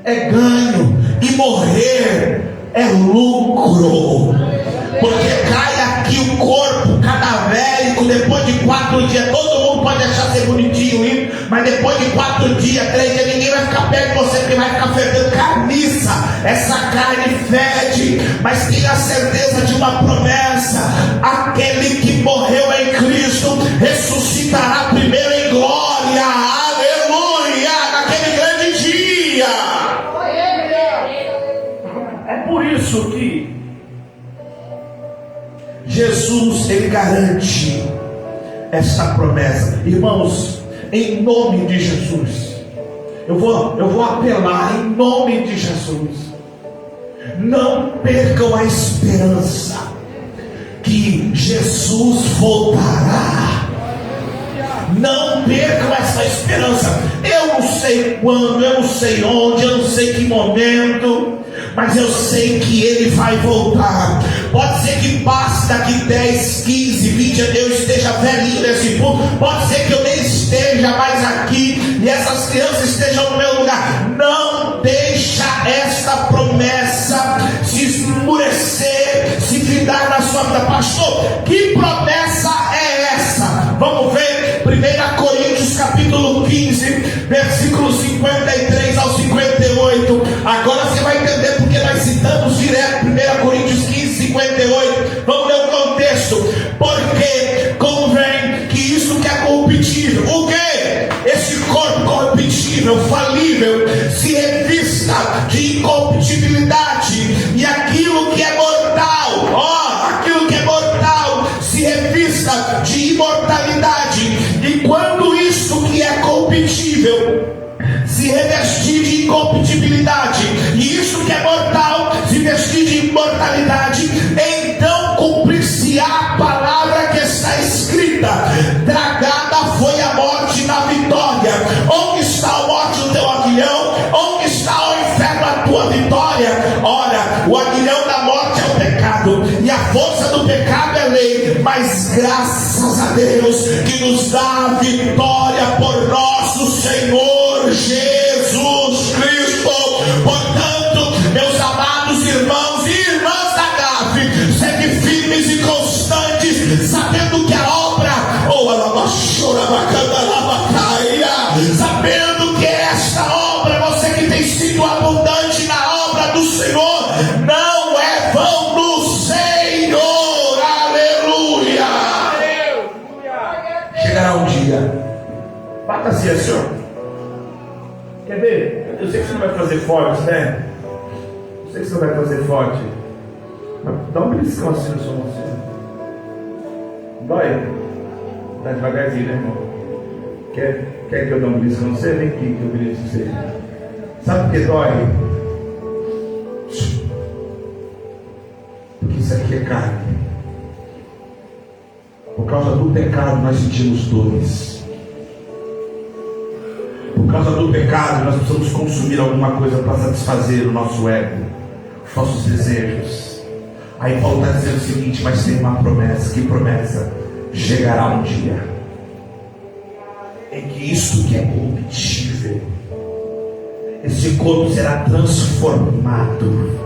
é ganho e morrer é lucro. Porque cai aqui o corpo cadavérico, depois de 4 dias todo mundo pode achar ser bonitinho, lindo, mas depois de 4 dias, 3 dias, ninguém vai ficar perto de você, porque vai ficar fedendo carniça. Essa carne fede, mas tenha certeza de uma promessa: aquele que morreu em Cristo ressuscitará primeiro em glória, aleluia, naquele grande dia. É por isso que Jesus, ele garante esta promessa. Irmãos, em nome de Jesus, eu vou apelar em nome de Jesus. Não percam a esperança que Jesus voltará. Não percam essa esperança. Eu não sei quando, eu não sei onde, eu não sei que momento, mas eu sei que Ele vai voltar. Pode ser que passe daqui 10, 15, 20 anos, eu esteja velhinho nesse ponto. Pode ser que eu nem esteja mais aqui e essas crianças estejam no meu lugar. Não deixa esta promessa se esmurecer, se findar na sua vida. Pastor, que promessa é essa? Vamos ver 1 Coríntios capítulo 15, versículos 53 ao 58. Agora você vai entender porque nós citamos direto 1 Coríntios 15, 58. Vamos ler o contexto. Porque convém que isso que é corruptível, o que? Esse corpo corruptível, falível, se revista de incorruptibilidade, e aquilo que é mortal, aquilo que é mortal, se revista de imortalidade. E quando isso que é corruptível se revestir de incorruptibilidade, e isso que é mortal se vestir de imortalidade, então cumprir-se-á a palavra que está escrita: tragada foi a morte na vitória. Onde está a morte o teu aguilhão? Onde está o inferno a tua vitória? Ora, o aguilhão da morte é o pecado, e a força do pecado é lei, mas graças a Deus que nos dá a vitória por nosso Senhor Jesus Cristo. Portanto, meus amados irmãos e irmãs da GAF, sede firmes e constantes, sabendo que a obra, sabendo que esta obra, você que tem sido abundante na obra do Senhor, não é vão no Senhor, aleluia. Chegará um dia, bata assim, Senhor. Quer ver? Eu sei que você não vai fazer forte, né? Eu sei que você não vai fazer forte. Mas dá um beliscão assim na sua mão. Dói? Dá devagarzinho, né, irmão? Quer que eu dê um beliscão? Não sei nem que eu queria dizer. Sabe por que dói? Porque isso aqui é carne. Por causa do pecado nós sentimos dores. Por causa do pecado nós precisamos consumir alguma coisa para satisfazer o nosso ego, os nossos desejos. Aí Paulo está dizendo o seguinte: mas tem uma promessa. Que promessa? Chegará um dia em que isto que é corruptível, esse corpo será transformado.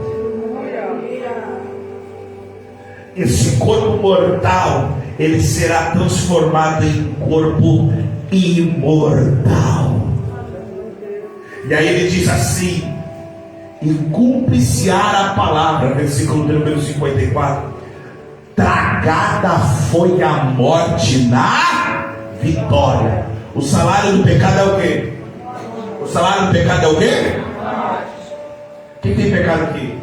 Esse corpo mortal, ele será transformado em corpo imortal. E aí ele diz assim: e cumpre-se-á a palavra, versículo número 54, tragada foi a morte na vitória. O salário do pecado é o quê? O salário do pecado é o quê? Quem tem pecado aqui?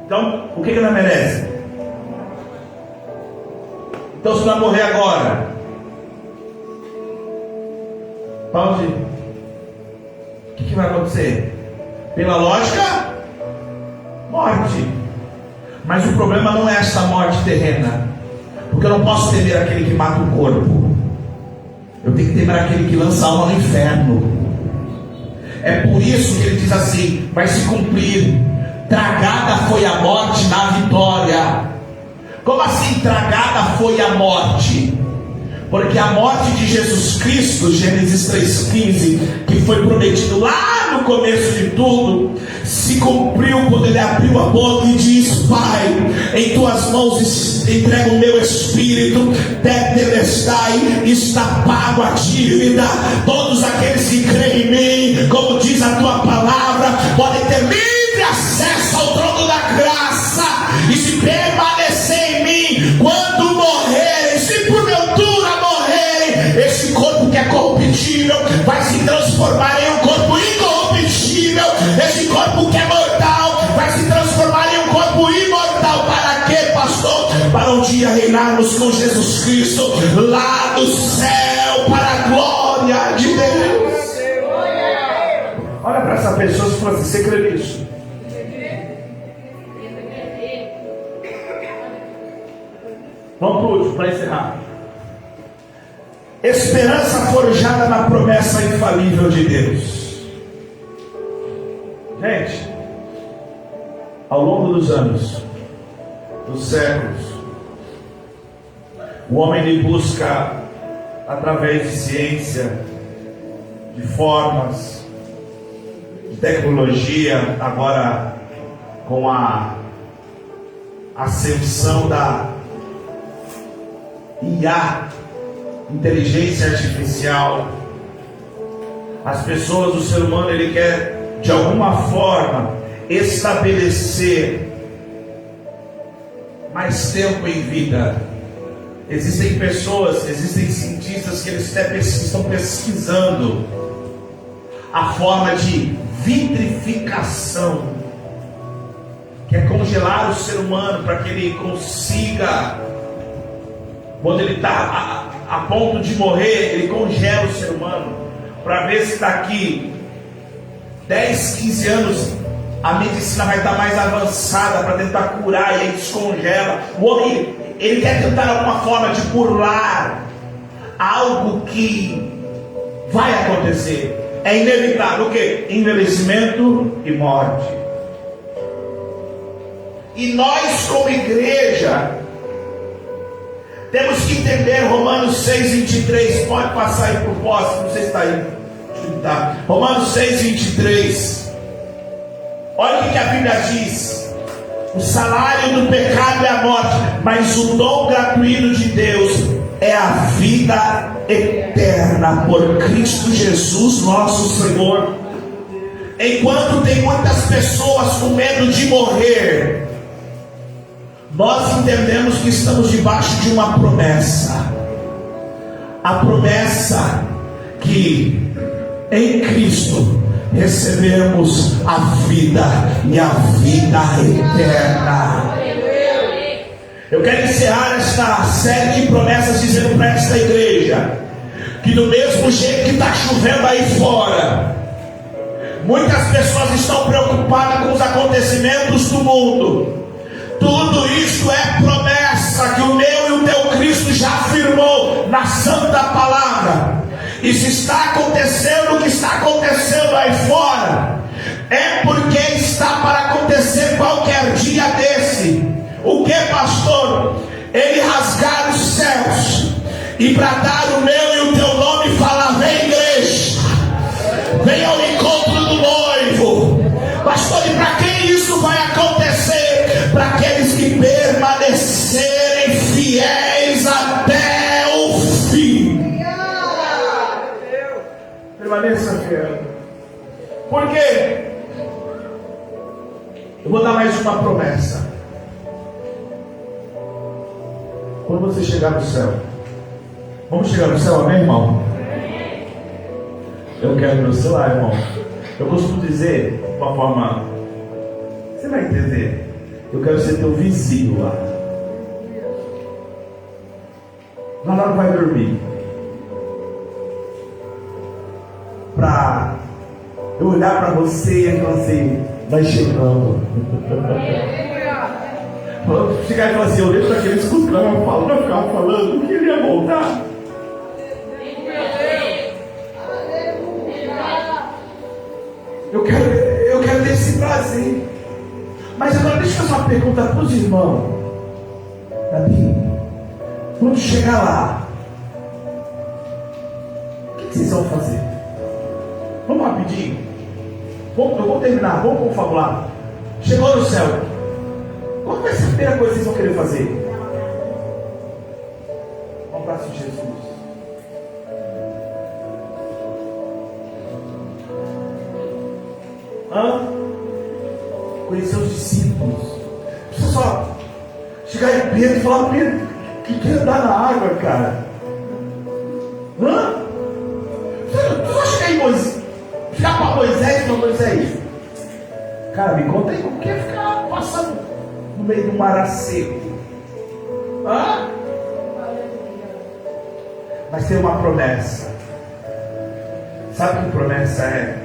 Então, o que ela merece? Então, se vai morrer agora, Paulo, o que vai acontecer? Pela lógica, morte. Mas o problema não é essa morte terrena, porque eu não posso temer aquele que mata o corpo. Eu tenho que temer aquele que lança a alma no inferno. É por isso que ele diz assim: vai se cumprir, tragada foi a morte na vitória. Como assim tragada foi a morte? Porque a morte de Jesus Cristo, Gênesis 3,15, que foi prometido lá no começo de tudo, se cumpriu quando ele abriu a boca e disse: Pai, em tuas mãos entrego o meu espírito, tetelestai, está pago a dívida. Todos aqueles que creem em mim, como diz a tua palavra, podem ter livre acesso ao trono da graça, e se permanecer em mim, quando morrerem, se porventura morrerem, esse corpo que é corruptível vai se transformar em um corpo incorruptível, esse corpo que é mortal vai se transformar em um corpo imortal. Para quê, pastor? Para um dia reinarmos com Jesus Cristo lá do céu, para a glória de Deus. Olha para essa pessoa e fala assim: você crê nisso? Vamos para o último, para encerrar. Esperança forjada na promessa infalível de Deus. Gente, ao longo dos anos, dos séculos, o homem ele busca, através de ciência, de formas, de tecnologia, agora com a ascensão da IA, inteligência artificial, as pessoas, o ser humano, ele quer de alguma forma estabelecer mais tempo em vida. Existem pessoas, existem cientistas que eles até estão pesquisando a forma de vitrificação, que é congelar o ser humano para que ele consiga, quando ele está a ponto de morrer, ele congela o ser humano, para ver se daqui 10, 15 anos a medicina vai estar mais avançada para tentar curar, e aí descongela. O homem, ele quer tentar alguma forma de burlar algo que vai acontecer. É inevitável o quê? Envelhecimento e morte. E nós, como igreja, temos que entender Romanos 6:23. Pode passar aí para o próximo, não sei se está aí. Tá. Romanos 6:23. Olha o que a Bíblia diz: o salário do pecado é a morte, mas o dom gratuito de Deus é a vida eterna por Cristo Jesus nosso Senhor. Enquanto tem muitas pessoas com medo de morrer, nós entendemos que estamos debaixo de uma promessa. A promessa que em Cristo recebemos a vida e a vida eterna. Eu quero encerrar esta série de promessas dizendo para esta igreja que do mesmo jeito que está chovendo aí fora, muitas pessoas estão preocupadas com os acontecimentos do mundo. Tudo isso é promessa que o meu e o teu Cristo já afirmou na Santa Palavra. E se está acontecendo o que está acontecendo aí fora, é porque está para acontecer qualquer dia desse. O que, pastor? Ele rasgar os céus e bradar o meu e o teu nome e falar: vem, igreja, vem ao encontro do noivo. Pastor, e para quem isso vai acontecer? Para aqueles que permanecerem fiéis até o fim. Permaneça fiel. Por quê? Eu vou dar mais uma promessa. Quando você chegar no céu, vamos chegar no céu, amém, irmão? Eu quero meu celular, irmão. Eu costumo dizer de uma forma, você vai entender. Eu quero ser teu vizinho lá. Lá não vai dormir. Pra eu olhar para você e falar assim: vai chegando. Chegar e falar assim: eu lembro daquele discurso que nós ficava falando, que ele ia voltar. Eu quero ter esse prazer. Mas agora deixa eu fazer uma pergunta para os irmãos. Davi, quando chegar lá, o que vocês vão fazer? Vamos rapidinho. Eu vou terminar, vamos confabular. Chegou no céu. Qual vai ser a primeira coisa que vocês vão querer fazer? Um abraço de Jesus. Conhecer os discípulos. Precisa só chegar em Pedro e falar: Pedro, que quer andar na água, cara? Precisa chegar em Moisés, chegar para Moisés e falar: Moisés, cara, me conta aí como que é ficar passando no meio do mar seco. Mas tem uma promessa. Sabe que promessa é?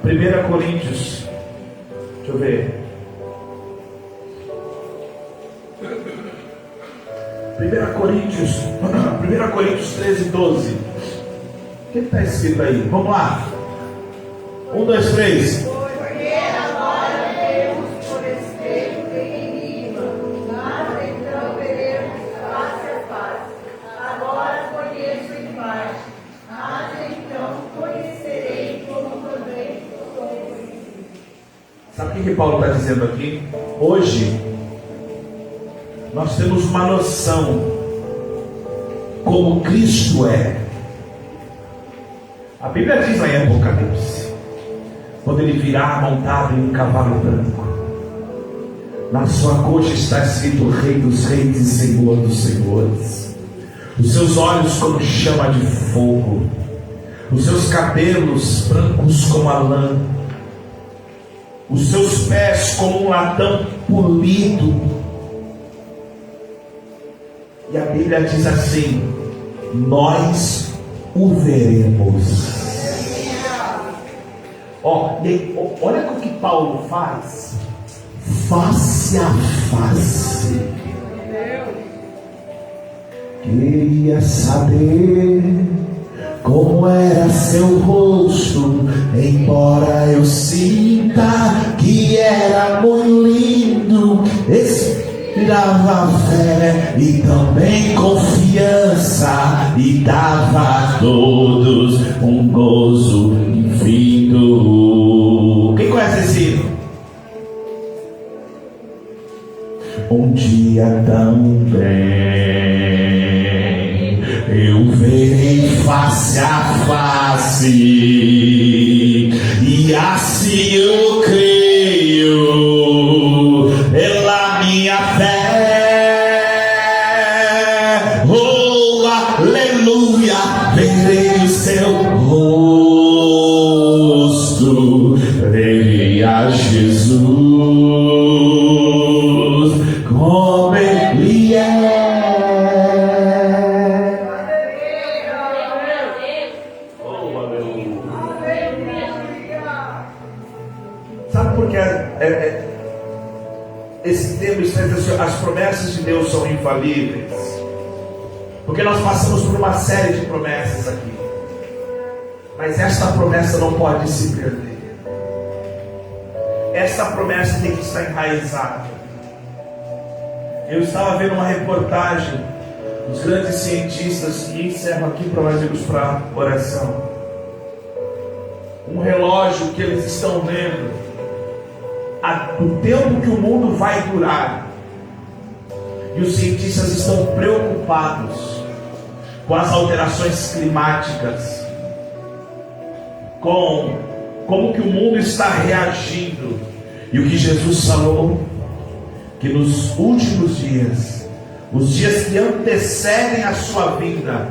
1 Coríntios, deixa eu ver. 1 Coríntios 13, 12. O que está escrito aí? Vamos lá. 1, 2, 3. Porque agora veremos por espelho em enigma, mas então veremos face a face. Agora conheço em parte, mas então conhecerei como também sou conhecido. Sabe o que Paulo está dizendo aqui? Hoje nós temos uma noção como Cristo é. A Bíblia diz lá em Apocalipse, quando ele virá montado em um cavalo branco, na sua coxa está escrito Rei dos Reis e Senhor dos Senhores. Os seus olhos como chama de fogo, os seus cabelos brancos como a lã, os seus pés como um latão polido. E a Bíblia diz assim: nós o veremos. Olha o que Paulo faz, face a face. Queria saber como era seu rosto, embora eu sinta que era muito lindo. Inspirava fé e também confiança, e dava a todos um gozo infinito. Quem conhece esse hino? Um dia também eu verei face a face, e assim eu creio pela minha fé. Oh, aleluia, verei o seu rosto, verei a Jesus como ele é. Oh, aleluia. Sabe por que esse termo está dizendo as promessas de Deus são infalíveis? Porque nós passamos por uma série de promessas aqui, mas esta promessa não pode se perder. Essa promessa tem que estar enraizada. Eu estava vendo uma reportagem dos grandes cientistas, e encerro aqui para nós irmos para a oração. Um relógio que eles estão vendo o tempo que o mundo vai durar, e os cientistas estão preocupados com as alterações climáticas, com como que o mundo está reagindo, e o que Jesus falou, que nos últimos dias, os dias que antecedem a sua vinda,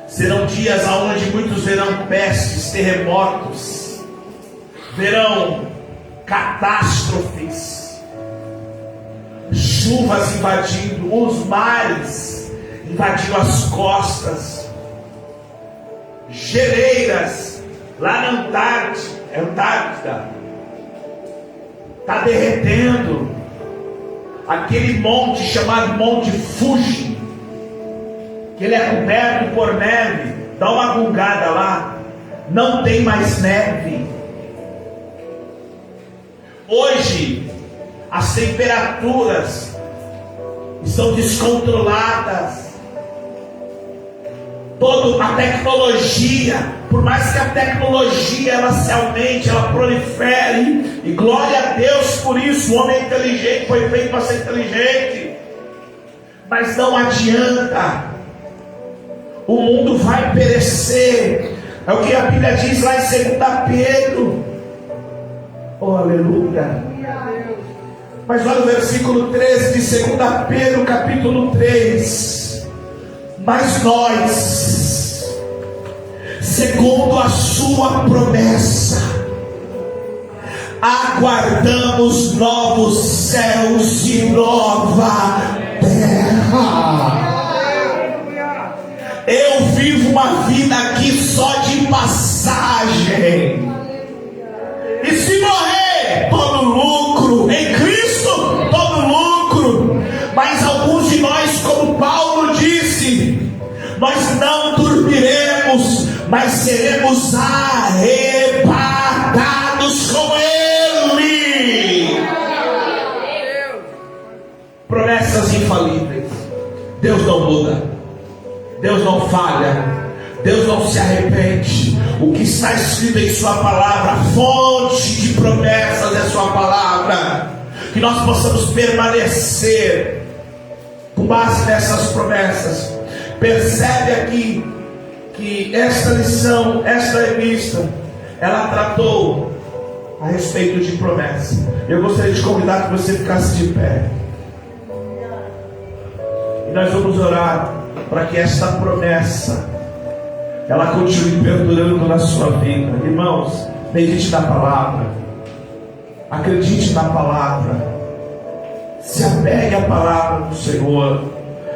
serão dias onde muitos verão pestes, terremotos, verão catástrofes, chuvas invadindo os mares, invadindo as costas, geleiras lá na Antártida está derretendo, aquele monte chamado Monte Fuji, que ele é coberto por neve. Dá uma gungada lá, não tem mais neve. Hoje as temperaturas estão descontroladas, toda a tecnologia Por mais que a tecnologia ela se aumente, ela prolifere, e glória a Deus por isso, o homem inteligente foi feito para ser inteligente, mas não adianta, o mundo vai perecer. É o que a Bíblia diz lá em 2 Pedro. Oh, aleluia. Mas olha o versículo 13 de 2 Pedro, capítulo 3. Mas nós, segundo a sua promessa, aguardamos novos céus e nova terra. Eu vivo uma vida aqui só de passagem, e se morrer, todo lucro. Em Cristo, todo lucro. Mas alguns de nós, como Paulo disse, nós não dormiremos, mas seremos arrebatados com Ele. Promessas infalíveis. Deus não muda, Deus não falha, Deus não se arrepende. O que está escrito em sua palavra, a fonte de promessas é sua palavra. Que nós possamos permanecer com base nessas promessas. Percebe aqui que esta lição, esta revista, ela tratou a respeito de promessa. Eu gostaria de convidar que você ficasse de pé, e nós vamos orar para que esta promessa ela continue perdurando na sua vida. Irmãos, medite na palavra, acredite na palavra, se apegue à palavra do Senhor.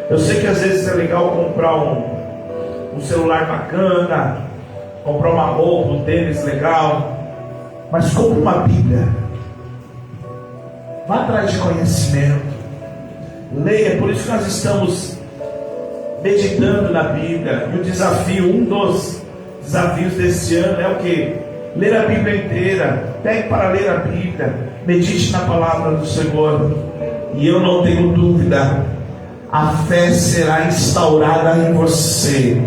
Eu sei que às vezes é legal comprar um celular bacana, comprar uma roupa, um tênis legal, mas compre uma Bíblia, vá atrás de conhecimento, leia. Por isso que nós estamos meditando na Bíblia, e o desafio, um dos desafios desse ano é o que? Ler a Bíblia inteira. Pegue para ler a Bíblia, medite na palavra do Senhor, e eu não tenho dúvida, a fé será instaurada em você,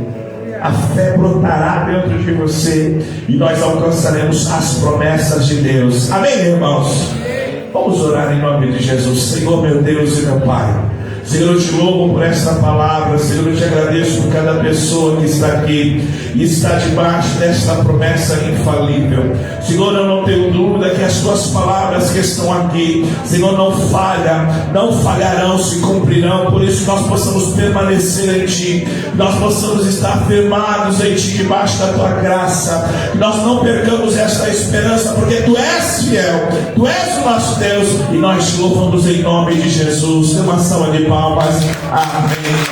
a fé brotará dentro de você, e nós alcançaremos as promessas de Deus. Amém, irmãos? Vamos orar em nome de Jesus. Senhor, meu Deus e meu Pai, Senhor, eu te louvo por esta palavra. Senhor, eu te agradeço por cada pessoa que está aqui e está debaixo desta promessa infalível. Senhor, eu não tenho dúvida que as tuas palavras que estão aqui, Senhor, não falharão, se cumprirão. Por isso nós possamos permanecer em Ti, nós possamos estar firmados em Ti, debaixo da Tua graça, que nós não percamos esta esperança, porque Tu és fiel, Tu és o nosso Deus, e nós te louvamos em nome de Jesus. Dê uma salva de palmas. Amém.